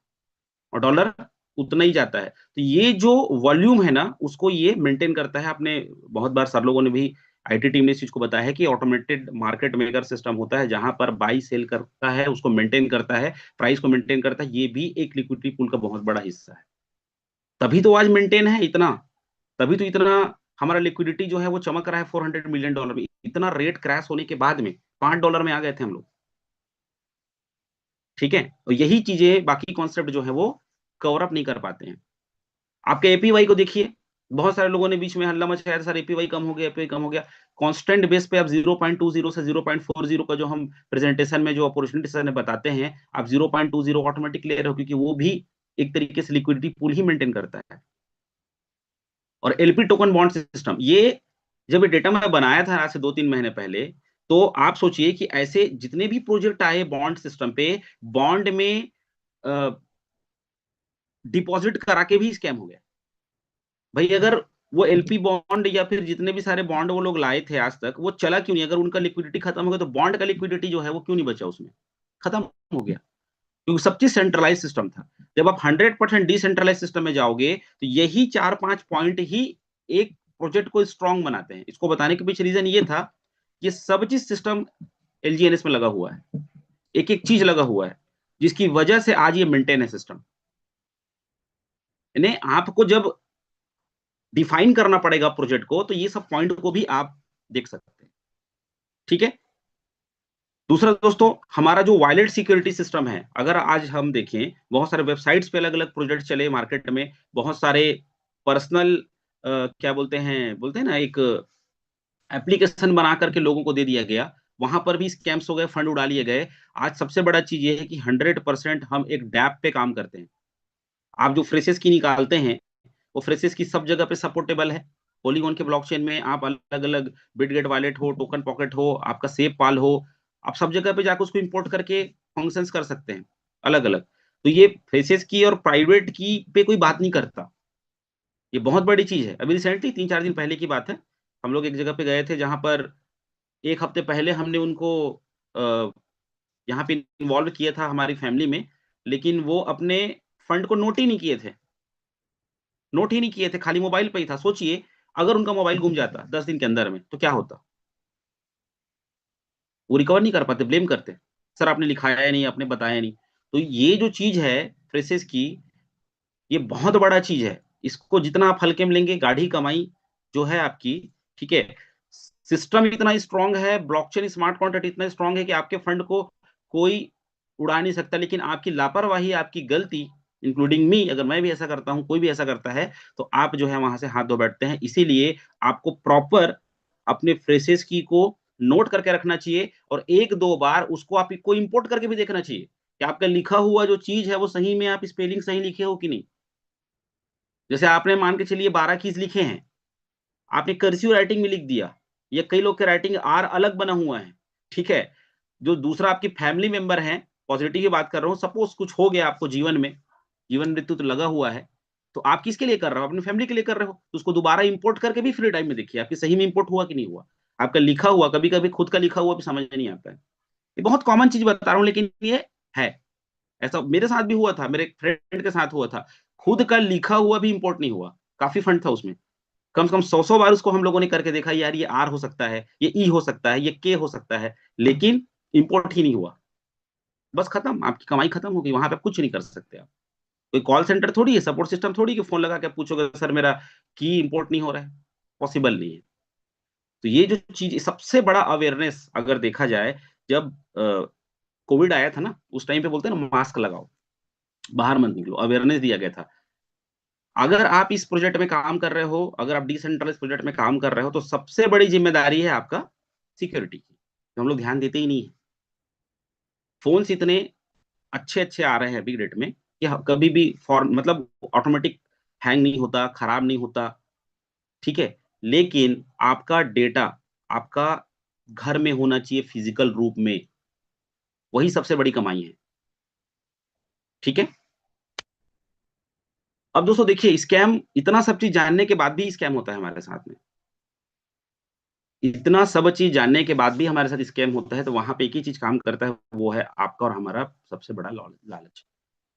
और डॉलर उतना ही जाता है। तो ये जो वॉल्यूम है ना, उसको ये मेंटेन करता है। आपने बहुत बार सर लोगों ने भी, आईटी टीम ने इस चीज को बताया है कि ऑटोमेटेड मार्केट मेकर सिस्टम होता है, जहां पर बाई सेल करता है, उसको मेंटेन करता है, प्राइस को मेंटेन करता है। ये भी एक लिक्विडिटी पूल का बहुत बड़ा हिस्सा है। तभी तो आज मेंटेन है इतना, तभी तो इतना हमारा लिक्विडिटी जो है वो चमक रहा है $400 मिलियन में। इतना रेट क्रैश होने के बाद में $5 में आ गए थे हम लोग, ठीक है। और यही चीजें, बाकी कॉन्सेप्ट जो है वो कवर अप नहीं कर पाते हैं। आपके एपीवाई को देखिए, बहुत सारे लोगों ने बीच में हल्ला मचाया था, सर एपीवाई कम हो गया, एपीवाई कम हो गया। कांस्टेंट बेस पे आप 0.20 से 0.40 का जो हम प्रेजेंटेशन में जो अपॉर्चुनिटी सर ने बताते हैं, आप 0.20 ऑटोमेटिक ले रहे हो, क्योंकि वो भी एक तरीके से लिक्विडिटी पूल ही मेंटेन करता है। और एलपी टोकन बॉन्ड सिस्टम, ये जब ये डेटा मैं बनाया था आज से 2-3 महीने पहले, तो आप सोचिए कि ऐसे जितने भी प्रोजेक्ट आए बॉन्ड सिस्टम पे, बॉन्ड में डिपॉजिट करा के भी स्कैम हो गया। भाई अगर वो एलपी बॉन्ड या फिर जितने भी सारे बॉन्ड वो लोग लाए थे आज तक, वो चला क्यों नहीं? अगर उनका लिक्विडिटी खत्म हो गया तो बॉन्ड का लिक्विडिटी जो है वो क्यों नहीं बचा उसमें? खत्म हो गया, क्योंकि सब चीज सेंट्रलाइज सिस्टम था। जब आप 100% डिसेंट्रलाइज सिस्टम में जाओगे तो यही 4-5 पॉइंट ही एक प्रोजेक्ट को स्ट्रांग बनाते हैं। इसको बताने के पीछे रीजन ये था, ये सब चीज सिस्टम एलजीएनएस में लगा हुआ है, एक एक चीज लगा हुआ है, जिसकी वजह से आज ये मेंटेन है सिस्टम। यानी आपको जब डिफाइन करना पड़ेगा प्रोजेक्ट को, तो ये सब पॉइंट को भी आप देख सकते हैं, ठीक है। दूसरा दोस्तों, हमारा जो वॉलेट सिक्योरिटी सिस्टम है, अगर आज हम देखें, बहुत सारे वेबसाइट्स पे अलग अलग प्रोजेक्ट चले मार्केट में, बहुत सारे पर्सनल क्या बोलते हैं ना, एक एप्लीकेशन बना करके लोगों को दे दिया गया, वहां पर भी स्कैम्स हो गए, फंड उड़ा लिए गए। आज सबसे बड़ा चीज ये है कि 100% हम एक डैप पे काम करते हैं। आप जो फ्रेशेस की निकालते हैं, वो फ्रेशेस की सब जगह पे सपोर्टेबल है। पॉलीगॉन के ब्लॉकचेन में आप अलग अलग, बिटगेट वॉलेट हो, टोकन पॉकेट हो, आपका सेफ पाल हो, आप सब जगह पे जाकर उसको इंपोर्ट करके फंक्शंस कर सकते हैं अलग अलग। तो ये फ्रेशेस की और प्राइवेट की पे कोई बात नहीं करता, ये बहुत बड़ी चीज है। अभी रिसेंटली 3-4 दिन पहले की बात है, हम लोग एक जगह पे गए थे, जहां पर एक हफ्ते पहले हमने उनको अ, यहाँ पे इन्वॉल्व किया था हमारी फैमिली में, लेकिन वो अपने फंड को नोट ही नहीं किए थे, नोट ही नहीं किए थे, खाली मोबाइल पे ही था। सोचिए अगर उनका मोबाइल गुम जाता 10 दिन के अंदर में तो क्या होता? वो रिकवर नहीं कर पाते, ब्लेम करते, सर आपने लिखाया नहीं, आपने बताया नहीं। तो ये जो चीज है फ्रेशेस की, ये बहुत बड़ा चीज है। इसको जितना आप हल्के में लेंगे, गाढ़ी कमाई जो है आपकी, ठीक है। सिस्टम इतना स्ट्रांग है, ब्लॉकचेन स्मार्ट कॉन्ट्रैक्ट इतना स्ट्रांग है कि आपके फंड को कोई उड़ा नहीं सकता। लेकिन आपकी लापरवाही, आपकी गलती, इंक्लूडिंग मी, अगर मैं भी ऐसा करता हूं, कोई भी ऐसा करता है, तो आप जो है वहां से हाथ धो बैठते हैं। इसीलिए आपको प्रॉपर अपने फ्रेशेस की को नोट करके रखना चाहिए, और 1-2 बार उसको आपको इंपोर्ट करके भी देखना चाहिए कि आपका लिखा हुआ जो चीज है वो सही में आप स्पेलिंग सही लिखे हो कि नहीं। जैसे आपने मान के चलिए 12 कीज लिखे हैं, आपने कर्सिव राइटिंग में लिख दिया, ये कई लोग के राइटिंग आर अलग बना हुआ है, ठीक है। जो दूसरा आपकी फैमिली मेंबर है, पॉजिटिव की बात कर रहा हूँ, सपोज कुछ हो गया आपको जीवन में, जीवन मृत्यु तो लगा हुआ है, तो आप किसके लिए कर रहे हो? अपनी फैमिली के लिए कर रहे हो, तो उसको दोबारा इंपोर्ट करके भी फ्री टाइम में देखिए आपकी सही में इंपोर्ट हुआ कि नहीं हुआ। आपका लिखा हुआ, कभी कभी खुद का लिखा हुआ भी समझ नहीं आता है। ये बहुत कॉमन चीज बता रहा हूँ, लेकिन ये है, ऐसा मेरे साथ भी हुआ था, मेरे एक फ्रेंड के साथ हुआ था, खुद का लिखा हुआ भी इंपोर्ट नहीं हुआ। काफी फंड था उसमें, कम से कम 100 बार उसको हम लोगों ने करके देखा, यार ये आर हो सकता है, ये ई हो सकता है, ये के हो सकता है, लेकिन इंपोर्ट ही नहीं हुआ। बस खत्म, आपकी कमाई खत्म हो गई, वहां पे कुछ नहीं कर सकते आप। कोई कॉल सेंटर थोड़ी है, सपोर्ट सिस्टम थोड़ी कि फोन लगा के पूछोगे सर मेरा की इंपोर्ट नहीं हो रहा है, पॉसिबल नहीं है। तो ये जो चीज, सबसे बड़ा अवेयरनेस अगर देखा जाए, जब कोविड आया था ना, उस टाइम पे बोलते हैं ना, मास्क लगाओ, बाहर मत निकलो, अवेयरनेस दिया गया था। अगर आप इस प्रोजेक्ट में काम कर रहे हो, अगर आप डिसेंट्रलाइज प्रोजेक्ट में काम कर रहे हो, तो सबसे बड़ी जिम्मेदारी है आपका सिक्योरिटी की, जो हम लोग ध्यान देते ही नहीं है। फोन्स इतने अच्छे अच्छे आ रहे हैं अभी डेट में कि कभी भी फॉर्म मतलब ऑटोमेटिक हैंग नहीं होता, खराब नहीं होता, ठीक है। लेकिन आपका डेटा आपका घर में होना चाहिए फिजिकल रूप में, वही सबसे बड़ी कमाई है, ठीक है। अब दोस्तों देखिए, स्कैम इतना सब चीज जानने के बाद भी स्कैम होता है हमारे साथ में, इतना सब चीज जानने के बाद भी हमारे साथ स्कैम होता है, तो वहां पे एक ही चीज काम करता है, वो है आपका और हमारा सबसे बड़ा लालच।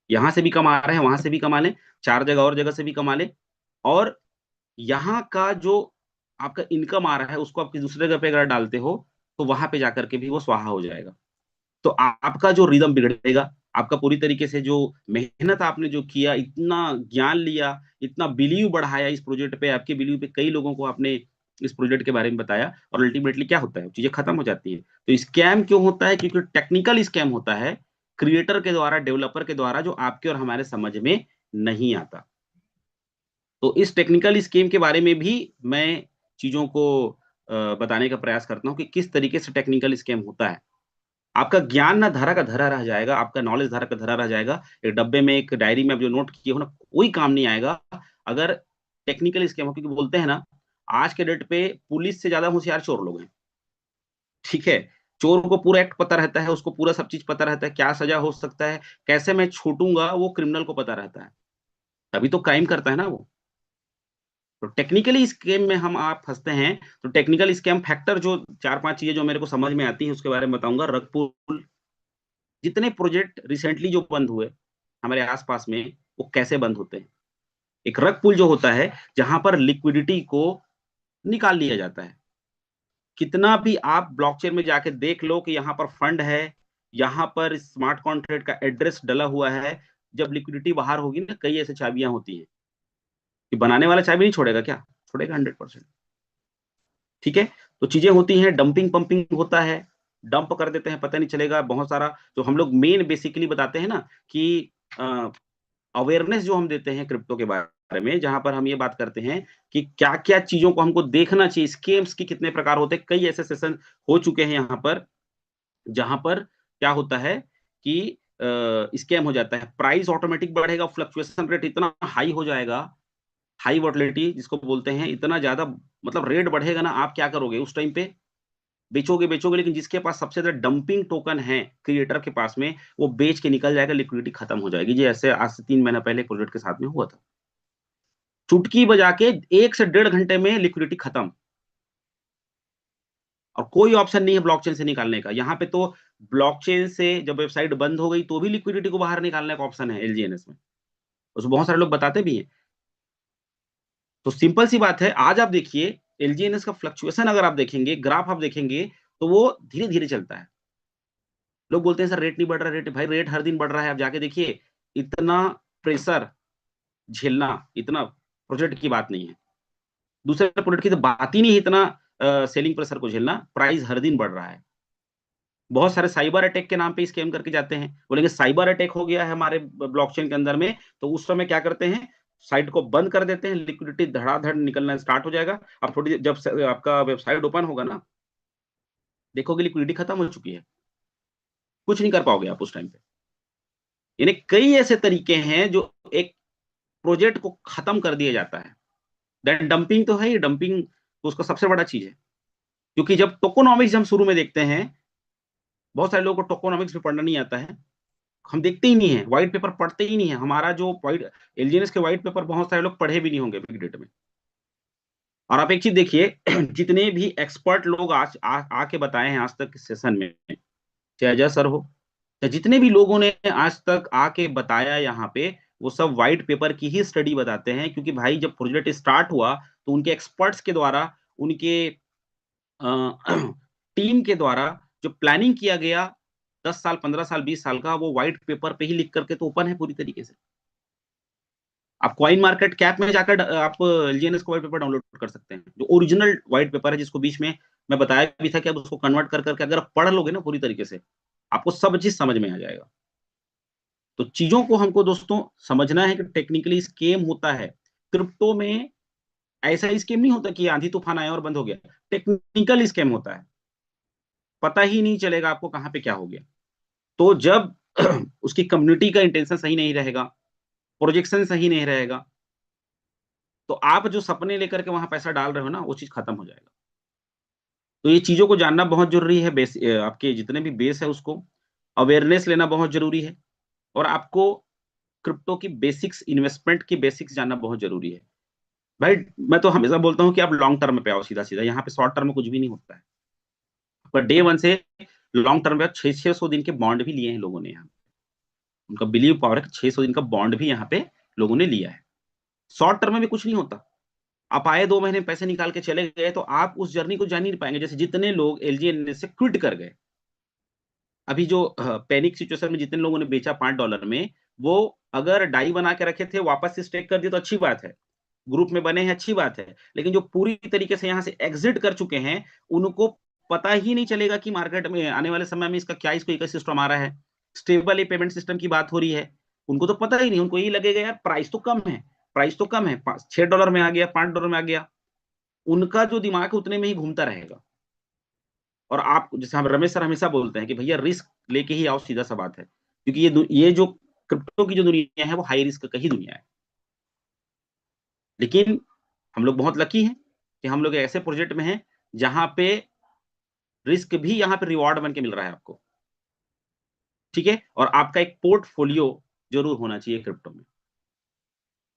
यहां से भी कमा रहे हैं, वहां से भी कमा लें, चार जगह और जगह से भी कमा लें, और यहाँ का जो आपका इनकम आ रहा है उसको आप किसी दूसरे जगह पे अगर डालते हो तो वहां पे जाकर के भी वो स्वाहा हो जाएगा। तो आपका जो रिदम बिगड़ेगा, आपका पूरी तरीके से जो मेहनत आपने जो किया, इतना ज्ञान लिया, इतना बिलीव बढ़ाया इस प्रोजेक्ट पे, आपके बिलीव पे कई लोगों को आपने इस प्रोजेक्ट के बारे में बताया, और अल्टीमेटली क्या होता है, चीजें खत्म हो जाती है। तो स्कैम क्यों होता है? क्योंकि टेक्निकल स्कैम होता है, क्रिएटर के द्वारा, डेवलपर के द्वारा, जो आपके और हमारे समझ में नहीं आता। तो इस टेक्निकल स्कीम के बारे में भी मैं चीजों को बताने का प्रयास करता हूँ कि किस तरीके से टेक्निकल स्कीम होता है। आपका ज्ञान ना धरा का धरा रह जाएगा, आपका नॉलेज धरा का धरा रह जाएगा, एक डब्बे में, एक डायरी में आप जो नोट किए हो ना, कोई काम नहीं आएगा अगर टेक्निकल स्कीम हो। क्योंकि बोलते हैं ना, आज के डेट पे पुलिस से ज्यादा होशियार चोर लोग हैं, ठीक है। चोर को पूरा एक्ट पता रहता है, उसको पूरा सब चीज पता रहता है, क्या सजा हो सकता है, कैसे मैं छूटूंगा, वो क्रिमिनल को पता रहता है, तभी तो क्राइम करता है ना वो। तो टेक्निकली स्कैम में हम आप फंसते हैं। तो टेक्निकल स्कैम फैक्टर जो चार पांच चीजें जो मेरे को समझ में आती है उसके बारे में बताऊंगा। रग पुल, जितने प्रोजेक्ट रिसेंटली जो बंद हुए हमारे आसपास में, वो कैसे बंद होते हैं। एक रग पुल जो होता है, जहां पर लिक्विडिटी को निकाल लिया जाता है। कितना भी आप ब्लॉकचेन में जाके देख लो कि यहाँ पर फंड है, यहाँ पर स्मार्ट कॉन्ट्रैक्ट का एड्रेस डला हुआ है, जब लिक्विडिटी बाहर होगी ना, कई ऐसे चाबियां होती हैं कि बनाने वाला चाबी नहीं छोड़ेगा क्या? छोड़ेगा 100%, ठीक है। तो चीजें होती हैं, डंपिंग पंपिंग होता है, डंप कर देते हैं, पता नहीं चलेगा। बहुत सारा जो हम लोग मेन बेसिकली बताते हैं ना कि अवेयरनेस जो हम देते हैं क्रिप्टो के बारे में, जहां पर हम ये बात करते हैं कि क्या क्या चीजों को हमको देखना चाहिए, स्केम्स के कितने प्रकार होते हैं। कई ऐसे सेशन हो चुके हैं यहाँ पर, जहां पर क्या होता है कि स्कैम हो जाता है, प्राइस ऑटोमेटिक बढ़ेगा, फ्लक्चुएशन रेट इतना हाई हो जाएगा, हाई वोलेटिलिटी जिसको बोलते हैं, इतना ज्यादा, मतलब रेट बढ़ेगा ना, आप क्या करोगे उस टाइम पे? बेचोगे बेचोगे, लेकिन जिसके पास सबसे ज्यादा डंपिंग टोकन है क्रिएटर के पास में, वो बेच के निकल जाएगा, लिक्विडिटी खत्म हो जाएगी। जी ऐसे आज से 3 महीना पहले प्रोजेक्ट के साथ में हुआ था, चुटकी बजा के 1 से 1.5 घंटे में लिक्विडिटी खत्म, और कोई ऑप्शन नहीं है ब्लॉकचेन से निकालने का। यहाँ पे तो ब्लॉकचेन से जब वेबसाइट बंद हो गई तो भी लिक्विडिटी को बाहर निकालने का ऑप्शन है एलजीएनएस में, उसको बहुत सारे लोग बताते भी हैं। तो सिंपल सी बात है, आज आप देखिए एलजीएनएस का फ्लक्चुएशन अगर आप देखेंगे, ग्राफ आप देखेंगे, तो वो धीरे धीरे चलता है। लोग बोलते हैं सर रेट नहीं बढ़ रहा, रेट, भाई रेट हर दिन बढ़ रहा है। आप जाके देखिए, इतना प्रेशर झेलना इतना प्रोजेक्ट की बात नहीं है, दूसरे प्रोजेक्ट की तो बात ही नहीं है, इतना सेलिंग प्रेशर को झेलना, प्राइस हर दिन बढ़ रहा है। बहुत सारे साइबर अटैक के नाम पे स्कैम करके जाते हैं, बोलेंगे साइबर अटैक हो गया है हमारे ब्लॉकचेन के अंदर में, तो उस समय क्या करते हैं, साइट को बंद कर देते हैं, लिक्विडिटी धड़ाधड़ निकलना स्टार्ट हो जाएगा। अब थोड़ी जब आपका वेबसाइट ओपन होगा ना, देखोगे लिक्विडिटी खत्म हो चुकी है, कुछ नहीं कर पाओगे आप उस टाइम पे। यानी कई ऐसे तरीके हैं जो एक प्रोजेक्ट को खत्म कर दिया जाता है। देन डंपिंग तो है ही, डंपिंग तो उसका सबसे बड़ा चीज है। क्योंकि जब टोकोनॉमिक्स हम शुरू में देखते हैं, बहुत सारे लोगों को टोकोनॉमिक्स भी पढ़ना नहीं आता है, हम देखते ही नहीं है, व्हाइट पेपर पढ़ते ही नहीं है। हमारा जो व्हाइट एलजीएनएस के व्हाइट पेपर बहुत सारे लोग पढ़े भी नहीं होंगे बिग डेट में। और आप एक चीज देखिए, जितने भी एक्सपर्ट लोग आज आके बताए हैं आज तक इस सेशन में, चाहे अजय सर हो, तो जितने भी लोगों ने आज तक आके बताया यहाँ पे, वो सब व्हाइट पेपर की ही स्टडी बताते हैं। क्योंकि भाई जब प्रोजेक्ट स्टार्ट हुआ तो उनके एक्सपर्ट्स के द्वारा, उनके टीम के द्वारा जो प्लानिंग किया गया, 10 साल, 15 साल, 20 साल का, वो व्हाइट पेपर पे ही लिख करके तो ओपन है पूरी तरीके से। आप कॉइन मार्केट कैप में जाकर आप एलजीएनएस का व्हाइट पेपर डाउनलोड कर सकते हैं, जो ओरिजिनल व्हाइट पेपर है, जिसको बीच में मैं बताया भी था कि आप उसको कन्वर्ट कर करके अगर आप पढ़ लोगे ना पूरी तरीके से, आपको सब चीज समझ में आ जाएगा। तो चीजों को हमको दोस्तों समझना है कि टेक्निकली स्केम होता है क्रिप्टो में। ऐसा स्केम नहीं होता कि आंधी तूफान आया और बंद हो गया, टेक्निकल स्केम होता है, पता ही नहीं चलेगा आपको कहां पे क्या हो गया। तो जब उसकी कम्युनिटी का इंटेंशन सही नहीं रहेगा, प्रोजेक्शन सही नहीं रहेगा, तो आप जो सपने लेकर के वहां पैसा डाल रहे हो ना, वो चीज खत्म हो जाएगा। तो ये चीजों को जानना बहुत जरूरी है। आपके जितने भी बेस है उसको अवेयरनेस लेना बहुत जरूरी है, और आपको क्रिप्टो की बेसिक्स, इन्वेस्टमेंट की बेसिक्स जानना बहुत जरूरी है। भाई मैं तो हमेशा बोलता हूँ कि आप लॉन्ग टर्म में पे आओ, सीधा सीधा। यहाँ पे शॉर्ट टर्म में कुछ भी नहीं होता है। पर डे वन से लॉन्ग टर्म में 600 दिन के बॉन्ड भी लिए हैं लोगों ने यहाँ। उनका बिलीव पावर है कि 600 दिन का बॉन्ड भी यहाँ पे लोगों ने लिया है। शॉर्ट टर्म में भी कुछ नहीं होता। आप आए 2 महीने पैसे निकाल के चले गए तो आप उस जर्नी को जान नहीं पाएंगे। जैसे जितने लोग एलजीएनएस से क्विट कर गए, अभी जो पैनिक सिचुएशन में जितने लोगों ने बेचा $5 में, वो अगर डाई बना के रखे थे वापस से स्टेक कर दिए तो अच्छी बात है, ग्रुप में बने हैं अच्छी बात है। लेकिन जो पूरी तरीके से यहाँ से एग्जिट कर चुके हैं, उनको पता ही नहीं चलेगा कि मार्केट में आने वाले समय में इसका क्या इसको इकोसिस्टम आ रहा है, स्टेबल पेमेंट सिस्टम की बात हो रही है। उनको तो पता ही नहीं। उनको यही लगेगा यार प्राइस तो कम है, प्राइस तो कम है, $6 में आ गया, $5 में आ गया। उनका जो दिमाग है उतने में ही घूमता रहेगा। और आप, जैसे हम रमेश सर हमेशा बोलते हैं कि भैया रिस्क लेके ही आओ, सीधा सा बात है। क्योंकि ये जो क्रिप्टो की जो दुनिया है वो हाई रिस्क का ही दुनिया है। लेकिन हम लोग बहुत लकी हैं कि हम लोग ऐसे प्रोजेक्ट में हैं जहां पे रिस्क भी यहाँ पे रिवॉर्ड बन के मिल रहा है आपको। ठीक है, और आपका एक पोर्टफोलियो जरूर होना चाहिए क्रिप्टो में।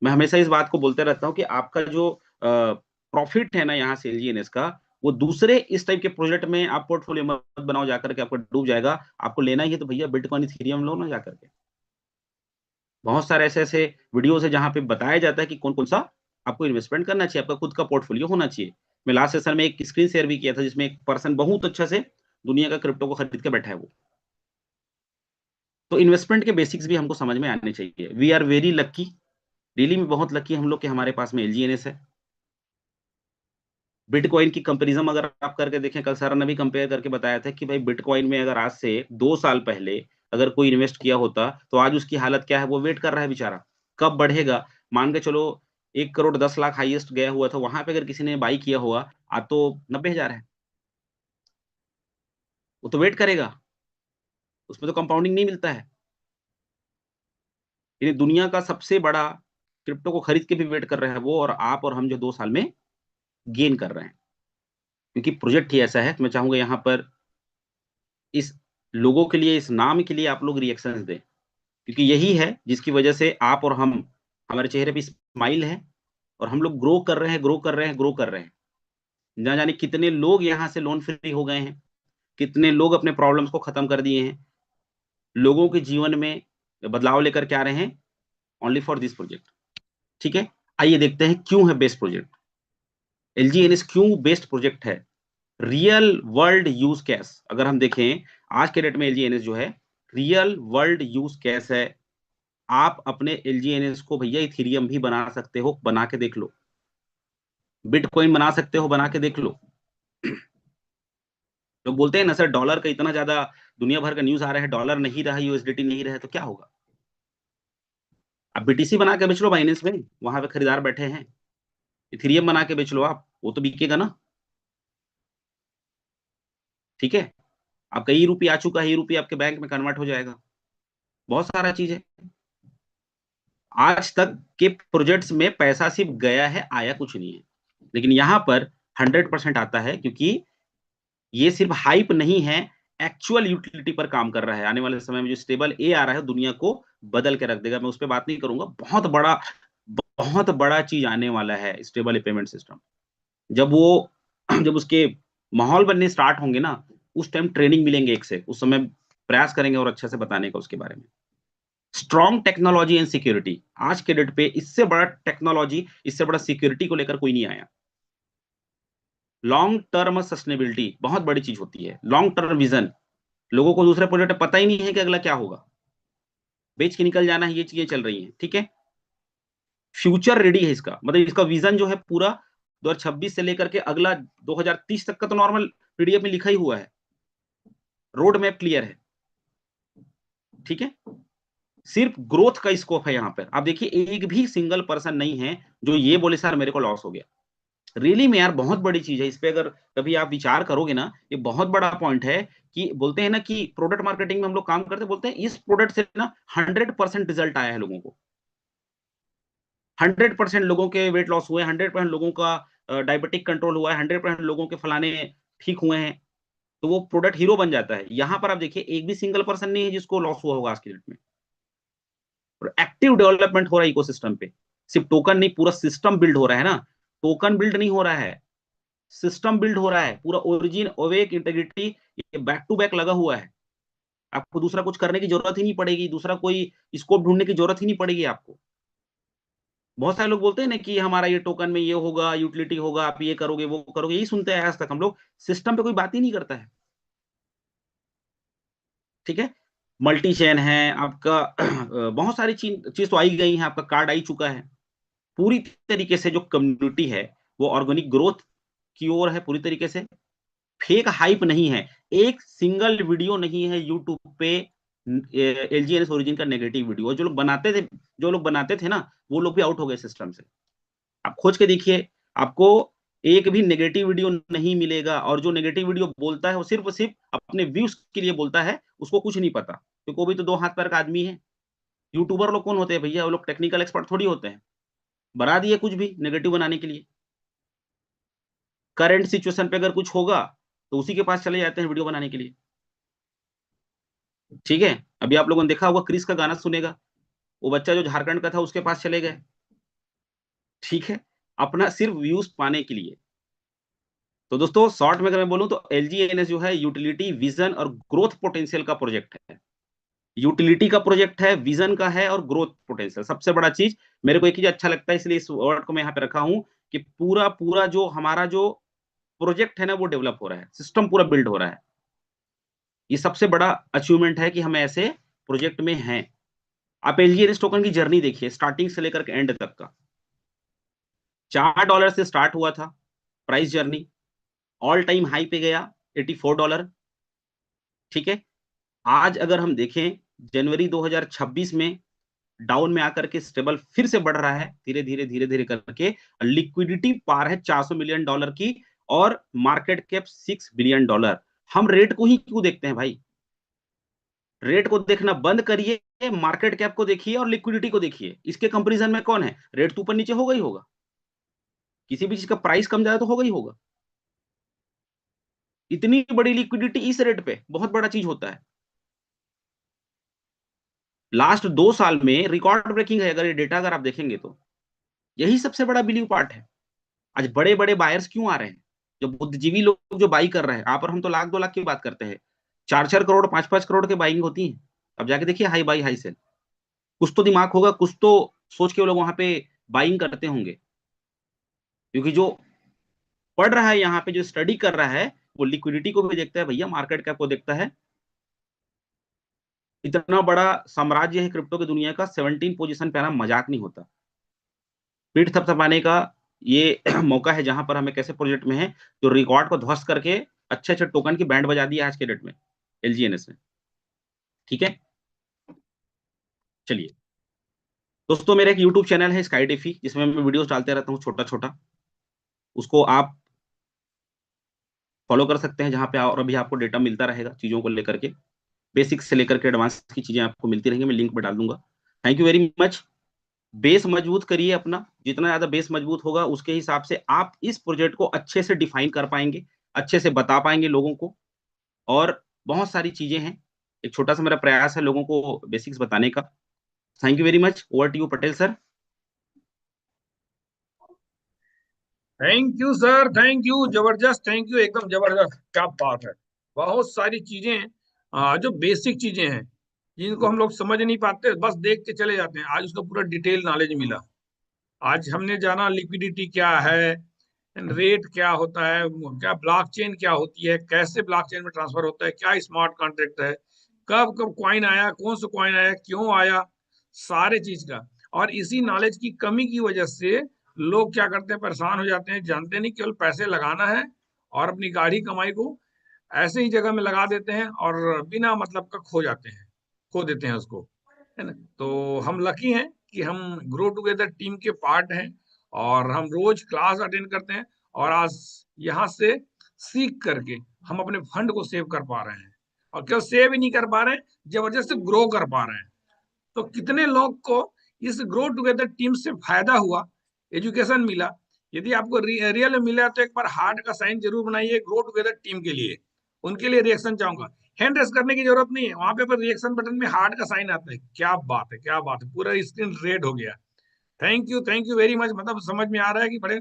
मैं हमेशा इस बात को बोलते रहता हूँ कि आपका जो प्रॉफिट है ना यहाँ से एलजीएनएस का, वो दूसरे इस टाइप के प्रोजेक्ट में आप पोर्टफोलियो मत बनाओ जाकर के, आपको डूब जाएगा। आपको लेना ही है तो भैया बिटकॉइन इथेरियम लो ना जाकर के। बहुत सारे ऐसे ऐसे वीडियोस है जहां पे बताया जाता है कि कौन कौन सा आपको इन्वेस्टमेंट करना चाहिए, आपका खुद का पोर्टफोलियो होना चाहिए। मैं लास्ट सेशन में एक स्क्रीन शेयर भी किया था जिसमें एक पर्सन बहुत अच्छा से दुनिया का क्रिप्टो को खरीद के बैठा है वो। तो इन्वेस्टमेंट के बेसिक्स भी हमको समझ में आने चाहिए। We are very lucky, really में बहुत लकी हम लोग के हमारे पास में एलजीएनएस है। बिटकॉइन की कंपेरिजन अगर आप करके देखें, कल सर ने भी कंपेयर करके बताया था कि भाई बिटकॉइन में अगर आज से 2 साल पहले अगर कोई इन्वेस्ट किया होता तो आज उसकी हालत क्या है, वो वेट कर रहा है बेचारा कब बढ़ेगा। मान के चलो 1 करोड़ 10 लाख हाईएस्ट गया हुआ था, वहां पे अगर किसी ने बाई किया हुआ, आज तो 90,000 है। वो तो वेट करेगा, उसमें तो कंपाउंडिंग नहीं मिलता है। यानी दुनिया का सबसे बड़ा क्रिप्टो को खरीद के भी वेट कर रहा है वो, और आप और हम जो 2 साल में गेन कर रहे हैं। क्योंकि प्रोजेक्ट ही ऐसा है। मैं चाहूंगा यहाँ पर इस लोगों के लिए, इस नाम के लिए आप लोग रिएक्शंस दें, क्योंकि यही है जिसकी वजह से आप और हम, हमारे चेहरे पे स्माइल है, और हम लोग ग्रो कर रहे हैं, ग्रो कर रहे हैं, ग्रो कर रहे हैं। ना जाने कितने लोग यहाँ से लोन फ्री हो गए हैं, कितने लोग अपने प्रॉब्लम्स को खत्म कर दिए हैं, लोगों के जीवन में बदलाव लेकर के आ रहे हैं, ओनली फॉर दिस प्रोजेक्ट। ठीक है, आइए देखते हैं क्यों है बेस्ट प्रोजेक्ट। एलजीएनएस क्यों बेस्ट प्रोजेक्ट है। रियल वर्ल्ड यूज केस अगर हम देखें, आज के डेट में एलजीएनएस जो है रियल वर्ल्ड यूज केस है। आप अपने एलजीएनएस को भैया इथेरियम भी बना सकते हो, बना के देख लो। बिटकॉइन बना सकते हो, बना के देख लो। लोग बोलते हैं ना सर डॉलर का इतना ज्यादा दुनिया भर का न्यूज आ रहा है, डॉलर नहीं रहा, यूएसडीटी नहीं रहा, तो क्या होगा। आप बीटीसी बना के बेच लो बाइनेंस में, वहां पे खरीदार बैठे हैं। इथेरियम बना के बेच लो आप, वो तो बिकेगा ना। ठीक है, आपका ई रूपी आ चुका है, ई रूपी आपके बैंक में कन्वर्ट हो जाएगा। बहुत सारा चीज है। आज तक के प्रोजेक्ट्स में पैसा सिर्फ गया है, आया कुछ नहीं है। लेकिन यहां पर 100% आता है, क्योंकि ये सिर्फ हाइप नहीं है, एक्चुअल यूटिलिटी पर काम कर रहा है। आने वाले समय में जो स्टेबल ए आ रहा है दुनिया को बदल के रख देगा। मैं उस पर बात नहीं करूंगा। बहुत बड़ा चीज आने वाला है स्टेबल ए पेमेंट सिस्टम। जब वो जब उसके माहौल बनने स्टार्ट होंगे ना, उस टाइम ट्रेनिंग मिलेंगे एक से, उस समय प्रयास करेंगे और अच्छे से बताने का उसके बारे में। स्ट्रॉन्ग टेक्नोलॉजी एंड सिक्योरिटी, आज के डेट पे इससे बड़ा टेक्नोलॉजी, इससे बड़ा सिक्योरिटी को लेकर कोई नहीं आया। लॉन्ग टर्म सस्टेनेबिलिटी बहुत बड़ी चीज होती है। लॉन्ग टर्म विजन, लोगों को दूसरे प्रोजेक्ट पता ही नहीं है कि अगला क्या होगा, बेच के निकल जाना है, ये चीजें चल रही हैं। ठीक है, फ्यूचर रेडी है इसका, मतलब इसका विजन जो है पूरा 2026 से लेकर के अगला 2030 तक का तो नॉर्मल पीडीएफ में लिखा ही हुआ है। रोड मैप क्लियर है। ठीक है, सिर्फ ग्रोथ का स्कोप है। यहां पर आप देखिए एक भी सिंगल पर्सन नहीं है जो ये बोले सर मेरे को लॉस हो गया। रियली में यार बहुत बड़ी चीज है। इस पे अगर कभी आप विचार करोगे ना, ये बहुत बड़ा पॉइंट है। कि बोलते हैं ना कि प्रोडक्ट मार्केटिंग में हम लोग काम करते हैं, बोलते हैं इस प्रोडक्ट से ना 100% रिजल्ट आया है लोगों को। 100% लोगों के वेट लॉस हुए, 100% लोगों का डायबिटिक कंट्रोल हुआ है, 100% लोगों के फलाने ठीक हुए हैं। तो वो प्रोडक्ट हीरो बन जाता है। यहाँ पर आप देखिए, एक भी सिंगल पर्सन नहीं है जिसको लॉस हुआ होगा आज की डेट में। और एक्टिव डेवलपमेंट हो रहा है इकोसिस्टम पे। सिर्फ टोकन नहीं, पूरा सिस्टम बिल्ड हो रहा है ना। टोकन बिल्ड नहीं हो रहा है, सिस्टम बिल्ड हो रहा है। पूरा ओरिजिन, ओवेक, इंटीग्रिटी, ये बैक टू बैक लगा हुआ है। आपको दूसरा कुछ करने की जरूरत ही नहीं पड़ेगी, दूसरा कोई स्कोप ढूंढने की जरूरत ही नहीं पड़ेगी आपको। बहुत सारे लोग बोलते हैं ना कि हमारा ये टोकन में ये होगा, यूटिलिटी होगा, आप ये करोगे वो करोगे, यही सुनते हैं आज तक हम लोग। सिस्टम पे कोई बात ही नहीं करता है। ठीक है। मल्टी चेन है आपका, बहुत सारी चीज चीज तो आई गई है, आपका कार्ड आई चुका है। पूरी तरीके से जो कम्युनिटी है वो ऑर्गेनिक ग्रोथ की ओर है पूरी तरीके से। फेक हाइप नहीं है। एक सिंगल वीडियो नहीं है यूट्यूब पे एलजीएनएस ओरिजिन का नेगेटिव वीडियो। जो लोग बनाते थे ना, वो लोग भी आउट हो गए सिस्टम से। आप खोज के देखिए, आपको एक भी नेगेटिव वीडियो नहीं मिलेगा। और जो नेगेटिव वीडियो बोलता है वो सिर्फ और सिर्फ अपने व्यूज के लिए बोलता है, उसको कुछ नहीं पता। क्योंकि वो भी तो दो हाथ पैर का आदमी है। यूट्यूबर लोग कौन होते हैं भैया? वो लोग टेक्निकल एक्सपर्ट थोड़ी होते हैं। बना दिए कुछ भी नेगेटिव बनाने के लिए। करंट सिचुएशन पे अगर कुछ होगा तो उसी के पास चले जाते हैं वीडियो बनाने के लिए। ठीक है। अभी आप लोगों ने देखा होगा, क्रिस का गाना सुनेगा, वो बच्चा जो झारखंड का था उसके पास चले गए। ठीक है। अपना सिर्फ व्यूज पाने के लिए। तो दोस्तों, शॉर्ट में अगर मैं बोलूं तो एलजीएनएस जो है यूटिलिटी, विजन और ग्रोथ पोटेंशियल का प्रोजेक्ट है। यूटिलिटी का प्रोजेक्ट है, विजन का है, और ग्रोथ पोटेंशियल सबसे बड़ा चीज। मेरे को एक चीज अच्छा लगता है, इसलिए इस वर्ड को मैं यहाँ पे रखा हूं कि पूरा पूरा जो हमारा जो प्रोजेक्ट है ना, वो डेवलप हो रहा है, सिस्टम पूरा बिल्ड हो रहा है। ये सबसे बड़ा अचीवमेंट है कि हम ऐसे प्रोजेक्ट में हैं। आप एलजीएनएस टोकन की जर्नी देखिए, स्टार्टिंग से लेकर के एंड तक का। $4 से स्टार्ट हुआ था price journey, all time high पे गया $84। ठीक है। आज अगर हम देखें, जनवरी 2026 में डाउन में आकर के स्टेबल फिर से बढ़ रहा है, धीरे धीरे धीरे धीरे करके। लिक्विडिटी पार है $400 मिलियन की, और मार्केट कैप $6 बिलियन। हम रेट को ही क्यों देखते हैं भाई? रेट को देखना बंद करिए, मार्केट कैप को देखिए और लिक्विडिटी को देखिए। इसके कंपैरिजन में कौन है? रेट तो ऊपर नीचे होगा ही होगा। किसी भी चीज का प्राइस कम ज्यादा तो होगा ही होगा। इतनी बड़ी लिक्विडिटी इस रेट पे बहुत बड़ा चीज होता है। लास्ट 2 साल में रिकॉर्ड ब्रेकिंग है, अगर ये डेटा अगर आप देखेंगे तो। यही सबसे बड़ा बिलीव पार्ट है। आज बड़े बड़े बायर्स क्यों आ रहे हैं? जो बुद्धिजीवी लोग जो बाई कर रहे हैं, आप और हम तो लाख 2 लाख की बात करते हैं। 4-4 करोड़, 5-5 करोड़ के बाइंग होती है। अब जाके देखिए, हाई बाई हाई सेल। कुछ तो दिमाग होगा, कुछ तो सोच के वो लोग वहां पे बाइंग करते होंगे। क्योंकि जो पढ़ रहा है यहाँ पे, जो स्टडी कर रहा है, वो लिक्विडिटी को भी देखता है भैया, मार्केट कैप को देखता है। इतना बड़ा साम्राज्य है क्रिप्टो की दुनिया का, 17 पोजीशन पे आना मजाक नहीं होता। पीठ थपथपाने का ये मौका है, जहां पर हम एक ऐसे प्रोजेक्ट में है जो रिकॉर्ड को ध्वस्त करके अच्छे अच्छे टोकन की बैंड बजा दी है आज के डेट में, एलजीएनएस ने। ठीक है। चलिए दोस्तों, मेरा एक यूट्यूब चैनल है स्काई डेफी, जिसमें मैं वीडियोस डालते रहता हूँ छोटा छोटा। उसको आप फॉलो कर सकते हैं, जहां पे और अभी आपको डेटा मिलता रहेगा चीजों को लेकर के। बेसिक्स से लेकर के एडवांस की चीजें आपको मिलती रहेंगी, मैं लिंक पे डाल दूंगा। Thank you very much. Base मजबूत करिए अपना। जितना ज्यादा बेस मजबूत होगा, उसके हिसाब से आप इस प्रोजेक्ट को अच्छे से डिफाइन कर पाएंगे, अच्छे से बता पाएंगे लोगों को। और बहुत सारी चीजें हैं। एक छोटा सा मेरा प्रयास है लोगों को बेसिक्स बताने का। Thank you very much. Over to you Patel sir. Thank you sir, thank you, जबरदस्त, थैंक यू, एकदम जबरदस्त, क्या बात है। बहुत सारी चीजें जो बेसिक चीजें हैं, जिनको हम लोग समझ नहीं पाते, बस देख के चले जाते हैं, आज उसका पूरा डिटेल नॉलेज मिला। आज हमने जाना लिक्विडिटी क्या है, रेट क्या होता है, क्या ब्लॉकचेन क्या होती है, कैसे ब्लॉकचेन में ट्रांसफर होता है, क्या स्मार्ट कॉन्ट्रैक्ट है, कब कब कॉइन आया, कौन सा कॉइन आया, क्यों आया, सारे चीज का। और इसी नॉलेज की कमी की वजह से लोग क्या करते हैं, परेशान हो जाते हैं, जानते नहीं, केवल पैसे लगाना है और अपनी गाढ़ी कमाई को ऐसे ही जगह में लगा देते हैं और बिना मतलब का खो जाते हैं, खो देते हैं उसको, है ना। तो हम लकी हैं कि हम ग्रो टुगेदर टीम के पार्ट हैं, और हम रोज क्लास अटेंड करते हैं, और आज यहाँ से सीख करके हम अपने फंड को सेव कर पा रहे हैं, और केवल सेव ही नहीं कर पा रहे हैं, जबरदस्त ग्रो कर पा रहे हैं। तो कितने लोग को इस ग्रो टुगेदर टीम से फायदा हुआ, एजुकेशन मिला। यदि आपको रियल में मिला तो एक बार हार्ट का साइन जरूर बनाइए ग्रो टुगेदर टीम के लिए। उनके लिए रिएक्शन चाहूंगा, हैंड रेस करने की जरूरत नहीं है, वहां पे रिएक्शन बटन में हार्ट का साइन आता है। क्या बात है, क्या बात है, पूरा स्क्रीन रेड हो गया। Thank you very much. मतलब समझ में आ रहा है कि बड़े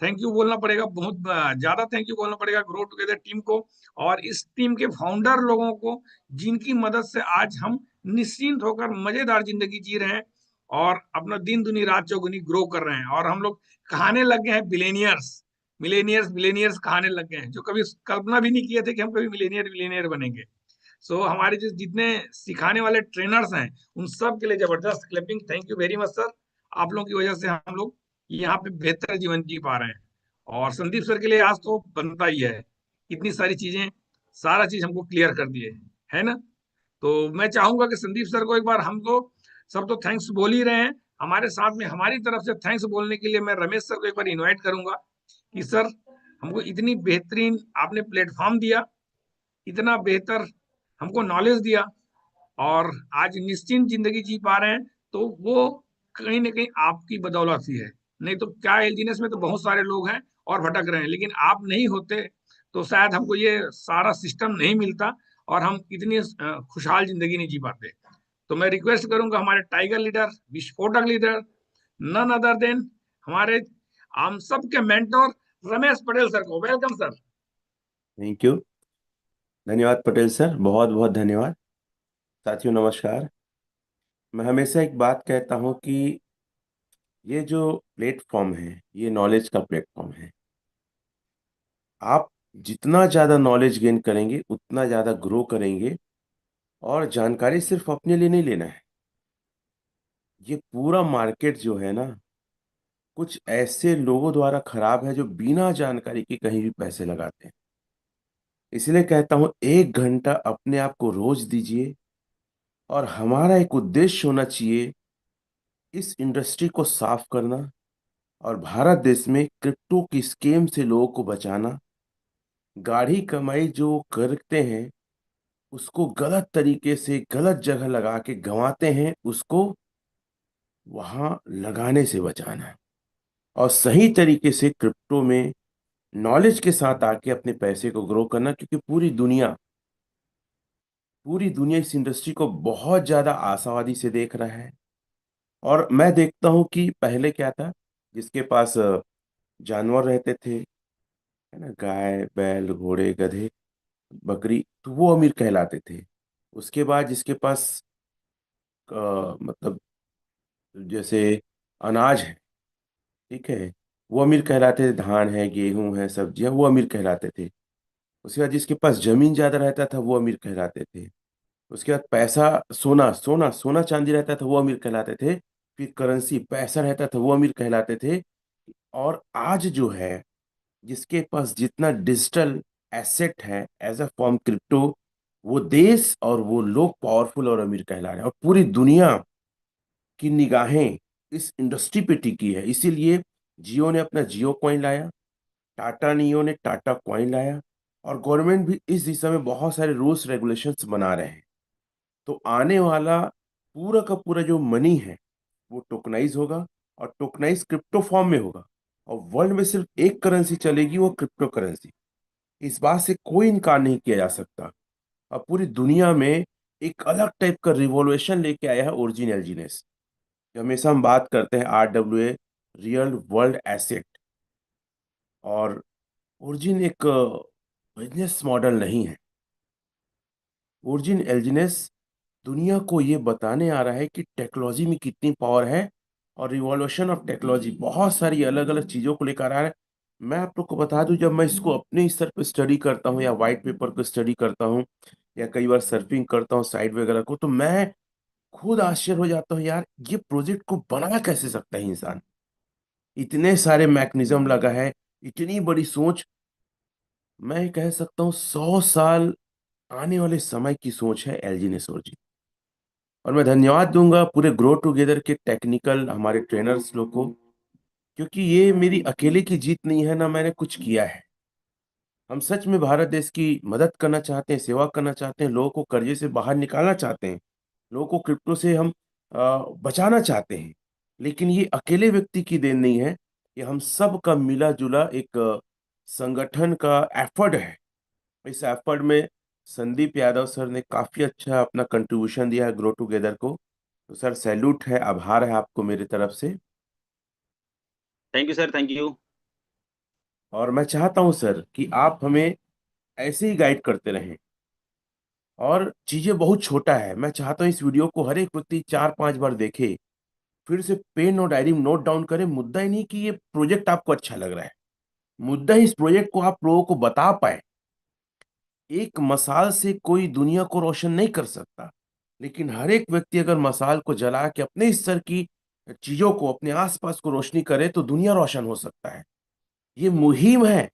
थैंक यू बोलना पड़ेगा, बहुत ज्यादा थैंक यू बोलना पड़ेगा ग्रो टुगेदर टीम को, और इस टीम के फाउंडर लोगों को, जिनकी मदद से आज हम निश्चिंत होकर मजेदार जिंदगी जी रहे हैं और अपना दिन दुनी रात चौगुनी ग्रो कर रहे हैं। और हम लोग कहाने लग गए हैं बिलेनियर्स, मिलेनियर्स बिलेनियर्स कहाने लग गए हैं, जो कभी कल्पना भी नहीं किए थे कि हम कभी मिलेनियर बिलेनियर बनेंगे। सो हमारे जो जितने सिखाने वाले ट्रेनर्स हैं, उन सब के लिए जबरदस्त clapping. Thank you very much sir. आप लोगों की वजह से हम लोग यहाँ पे बेहतर जीवन जी पा रहे हैं। और संदीप सर के लिए आज तो बनता ही है, इतनी सारी चीजें, सारा चीज हमको क्लियर कर दिए, है ना। तो मैं चाहूंगा कि संदीप सर को एक बार, हम तो सब तो थैंक्स बोल ही रहे हैं, हमारे साथ में हमारी तरफ से थैंक्स बोलने के लिए मैं रमेश सर को एक बार इनवाइट करूंगा कि सर, हमको इतनी बेहतरीन आपने प्लेटफॉर्म दिया, इतना बेहतर हमको नॉलेज दिया, और आज निश्चिंत जिंदगी जी पा रहे हैं, तो वो कहीं ना कहीं आपकी बदौलत ही है। नहीं तो क्या, एलजीनेस में तो बहुत सारे लोग हैं और भटक रहे हैं, लेकिन आप नहीं होते तो शायद हमको ये सारा सिस्टम नहीं मिलता और हम इतनी खुशहाल जिंदगी नहीं जी पाते। तो मैं रिक्वेस्ट करूंगा हमारे टाइगर लीडर, विस्फोटक लीडर, नन अदर देन हमारे हम सब के मेंटोर रमेश पटेल सर को। Welcome sir. Thank you. धन्यवाद पटेल सर, बहुत बहुत धन्यवाद। साथियों नमस्कार। मैं हमेशा एक बात कहता हूँ कि ये जो प्लेटफॉर्म है, ये नॉलेज का प्लेटफॉर्म है। आप जितना ज़्यादा नॉलेज गेन करेंगे उतना ज़्यादा ग्रो करेंगे। और जानकारी सिर्फ अपने लिए नहीं लेना है। ये पूरा मार्केट जो है ना, कुछ ऐसे लोगों द्वारा खराब है जो बिना जानकारी के कहीं भी पैसे लगाते हैं। इसलिए कहता हूँ 1 घंटा अपने आप को रोज दीजिए। और हमारा एक उद्देश्य होना चाहिए, इस इंडस्ट्री को साफ करना और भारत देश में क्रिप्टो की स्कीम से लोगों को बचाना। गाढ़ी कमाई जो करते हैं उसको गलत तरीके से गलत जगह लगा के गंवाते हैं, उसको वहां लगाने से बचाना। और सही तरीके से क्रिप्टो में नॉलेज के साथ आके अपने पैसे को ग्रो करना, क्योंकि पूरी दुनिया इस इंडस्ट्री को बहुत ज्यादा आशावादी से देख रहा है। और मैं देखता हूँ कि पहले क्या था, जिसके पास जानवर रहते थे, है ना, गाय बैल घोड़े गधे बकरी, तो वो अमीर कहलाते थे। उसके बाद जिसके पास मतलब जैसे अनाज है, ठीक है, वो अमीर कहलाते थे। धान है, गेहूं है, सब्जियां, वो अमीर कहलाते थे। उसके बाद जिसके पास जमीन ज्यादा रहता था वो अमीर कहलाते थे। उसके बाद पैसा, सोना सोना सोना चांदी रहता था वो अमीर कहलाते थे। फिर करेंसी पैसा रहता था वो अमीर कहलाते थे। और आज जो है, जिसके पास जितना डिजिटल एसेट है एज अ फॉर्म क्रिप्टो, वो देश और वो लोग पावरफुल और अमीर कहला रहे हैं। और पूरी दुनिया की निगाहें इस इंडस्ट्री पे टिकी है। इसीलिए जियो ने अपना जियो कॉइन लाया, टाटा नियो ने टाटा कॉइन लाया, और गवर्नमेंट भी इस दिशा में बहुत सारे रूल्स रेगुलेशंस बना रहे हैं। तो आने वाला पूरा का पूरा जो मनी है वो टोकनाइज होगा, और टोकनाइज क्रिप्टो फॉर्म में होगा। और वर्ल्ड में सिर्फ एक करेंसी चलेगी, वो क्रिप्टो करेंसी। इस बात से कोई इनकार नहीं किया जा सकता। और पूरी दुनिया में एक अलग टाइप का रिवॉल्यूशन लेके आया है ओरिजिन एलजीनेस। हमेशा हम बात करते हैं RWA, रियल वर्ल्ड एसेट। और ओरिजिन एक बिजनेस मॉडल नहीं है। ओरिजिन एलजीनेस दुनिया को ये बताने आ रहा है कि टेक्नोलॉजी में कितनी पावर है, और रिवॉल्यूशन ऑफ टेक्नोलॉजी बहुत सारी अलग अलग चीज़ों को लेकर आ रहा है। मैं आप लोग को बता दूं, जब मैं इसको अपने स्तर पर स्टडी करता हूँ या वाइट पेपर को स्टडी करता हूँ या कई बार सर्फिंग करता हूँ साइट वगैरह को, तो मैं खुद आश्चर्य हो जाता हूँ, यार ये प्रोजेक्ट को बना कैसे सकता है इंसान। इतने सारे मैकेनिज्म लगा है, इतनी बड़ी सोच। मैं कह सकता हूँ 100 साल आने वाले समय की सोच है एलजी ने सोची। और मैं धन्यवाद दूंगा पूरे ग्रो टुगेदर के टेक्निकल हमारे ट्रेनर्स लोग को, क्योंकि ये मेरी अकेले की जीत नहीं है, ना मैंने कुछ किया है। हम सच में भारत देश की मदद करना चाहते हैं, सेवा करना चाहते हैं, लोगों को कर्जे से बाहर निकालना चाहते हैं, लोगों को क्रिप्टो से हम बचाना चाहते हैं। लेकिन ये अकेले व्यक्ति की देन नहीं है, ये हम सब का मिला जुला एक संगठन का एफर्ट है। इस एफर्ट में संदीप यादव सर ने काफी अच्छा अपना कंट्रीब्यूशन दिया है ग्रो टुगेदर को। तो सर सैल्यूट है, आभार है आपको मेरी तरफ से। Thank you sir, thank you. और मैं चाहता हूं सर कि आप हमें ऐसे ही गाइड करते रहें। और चीजें बहुत छोटा है, मैं चाहता हूँ इस वीडियो को हर एक व्यक्ति 4-5 बार देखे, फिर से पेन और डायरी में नोट डाउन करे। मुद्दा ही नहीं कि ये प्रोजेक्ट आपको अच्छा लग रहा है, मुद्दा ही इस प्रोजेक्ट को आप लोगों को बता पाए। एक मसाल से कोई दुनिया को रोशन नहीं कर सकता, लेकिन हर एक व्यक्ति अगर मसाल को जला के अपने स्तर की चीजों को, अपने आसपास को रोशनी करे तो दुनिया रोशन हो सकता है। ये मुहिम है,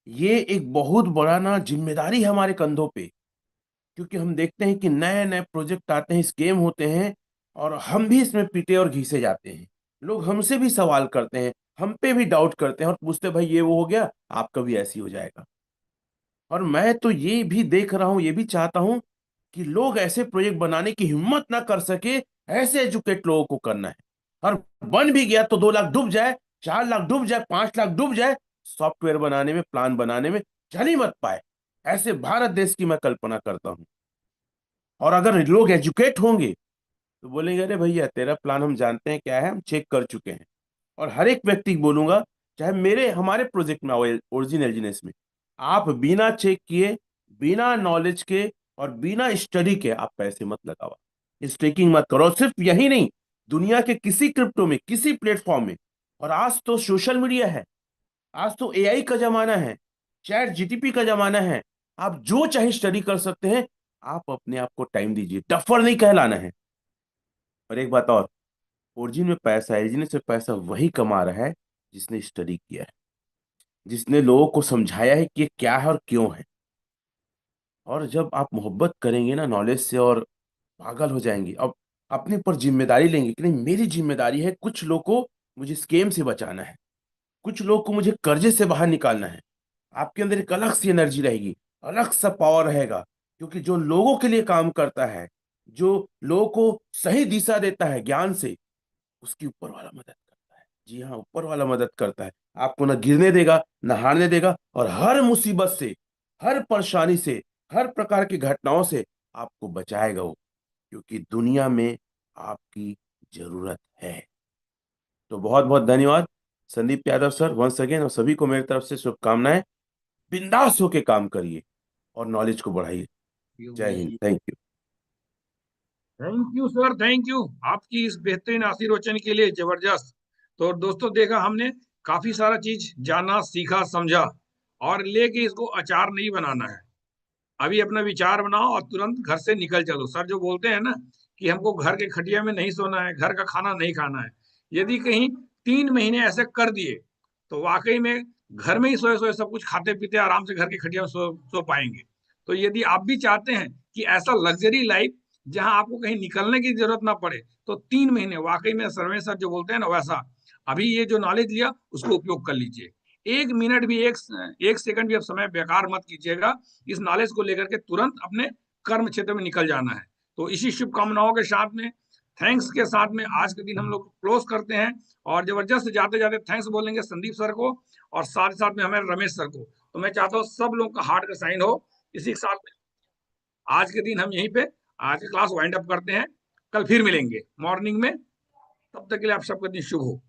ये एक बहुत बड़ा ना जिम्मेदारी है हमारे कंधों पे। क्योंकि हम देखते हैं कि नए नए प्रोजेक्ट आते हैं, स्केम होते हैं, और हम भी इसमें पीटे और घिसे जाते हैं। लोग हमसे भी सवाल करते हैं, हम पे भी डाउट करते हैं और पूछते हैं, भाई ये वो हो गया, आपका भी ऐसे ही हो जाएगा। और मैं तो ये भी देख रहा हूं, ये भी चाहता हूं कि लोग ऐसे प्रोजेक्ट बनाने की हिम्मत ना कर सके। ऐसे एजुकेट लोगों को करना है। और बन भी गया तो 2 लाख डूब जाए, 4 लाख डूब जाए, 5 लाख डूब जाए, सॉफ्टवेयर बनाने में, प्लान बनाने में चल ही मत पाए। ऐसे भारत देश की मैं कल्पना करता हूं। और अगर लोग एजुकेट होंगे तो बोलेंगे, अरे भैया तेरा प्लान हम जानते हैं क्या है, हम चेक कर चुके हैं। और हर एक व्यक्ति को बोलूंगा, चाहे मेरे हमारे प्रोजेक्ट में ओरिजिन एलजीनेस में, आप बिना चेक किए, बिना नॉलेज के और बिना स्टडी के आप पैसे मत लगाओ, स्टेकिंग मत करो। और सिर्फ यही नहीं, दुनिया के किसी क्रिप्टो में, किसी प्लेटफॉर्म में। और आज तो सोशल मीडिया है, आज तो एआई का जमाना है, चैट जीटीपी का जमाना है। आप जो चाहे स्टडी कर सकते हैं। आप अपने आप को टाइम दीजिए, डफर नहीं कहलाना है। और एक बात और, ओरिजिन में पैसा, एरिजिन से पैसा वही कमा रहा है जिसने स्टडी किया है, जिसने लोगों को समझाया है कि ये क्या है और क्यों है। और जब आप मोहब्बत करेंगे ना नॉलेज से, और पागल हो जाएंगे। अब अपने ऊपर जिम्मेदारी लेंगे कि नहीं, मेरी जिम्मेदारी है कुछ लोग को मुझे स्केम से बचाना है, कुछ लोग को मुझे कर्जे से बाहर निकालना है। आपके अंदर एक अलग सी एनर्जी रहेगी, अलग सा पावर रहेगा। क्योंकि जो लोगों के लिए काम करता है, जो लोगों को सही दिशा देता है ज्ञान से, उसकी ऊपर वाला मदद करता है। जी हाँ, ऊपर वाला मदद करता है। आपको ना गिरने देगा, ना हारने देगा, और हर मुसीबत से, हर परेशानी से, हर प्रकार की घटनाओं से आपको बचाएगा वो। क्योंकि दुनिया में आपकी जरूरत है। तो बहुत बहुत धन्यवाद Sandeep Yadav sir, once again. और सभी को मेरी तरफ से शुभकामनाएं। बिंदास होके काम करिए और नॉलेज को बढ़ाइए। जय Hind, thank you. Thank you sir, thank you आपकी इस बेहतरीन आशीर्वचन के लिए, जबरदस्त। तो दोस्तों, देखा हमने काफी सारा चीज जाना, सीखा, समझा, और लेके इसको अचार नहीं बनाना है। अभी अपना विचार बनाओ और तुरंत घर से निकल चलो। सर जो बोलते हैं ना कि हमको घर के खटिया में नहीं सोना है, घर का खाना नहीं खाना है। यदि कहीं 3 महीने ऐसे कर दिए तो वाकई में घर में ही सोए सोए सब कुछ खाते पीते आराम से घर के खटिया में सो पाएंगे। तो यदि आप भी चाहते हैं कि ऐसा लग्जरी लाइफ जहां आपको कहीं निकलने की जरूरत ना पड़े, तो 3 महीने वाकई में सर्वे सर जो बोलते हैं ना वैसा, अभी ये जो नॉलेज लिया उसको उपयोग कर लीजिए। 1 मिनट भी, एक सेकंड भी आप समय बेकार मत कीजिएगा। इस नॉलेज को लेकर के तुरंत अपने कर्म क्षेत्र में निकल जाना है। तो इसी शुभकामनाओं के साथ में, थैंक्स के साथ में आज के दिन हम लोग क्लोज करते हैं। और जबरदस्त जाते जाते थैंक्स बोलेंगे संदीप सर को, और साथ ही साथ में हमारे रमेश सर को। तो मैं चाहता हूँ सब लोगों का हार्ट का साइन हो। इसी के साथ में आज के दिन हम यहीं पे आज की क्लास वाइंड अप करते हैं। कल फिर मिलेंगे मॉर्निंग में। तब तक के लिए आप सबका दिन शुभ हो।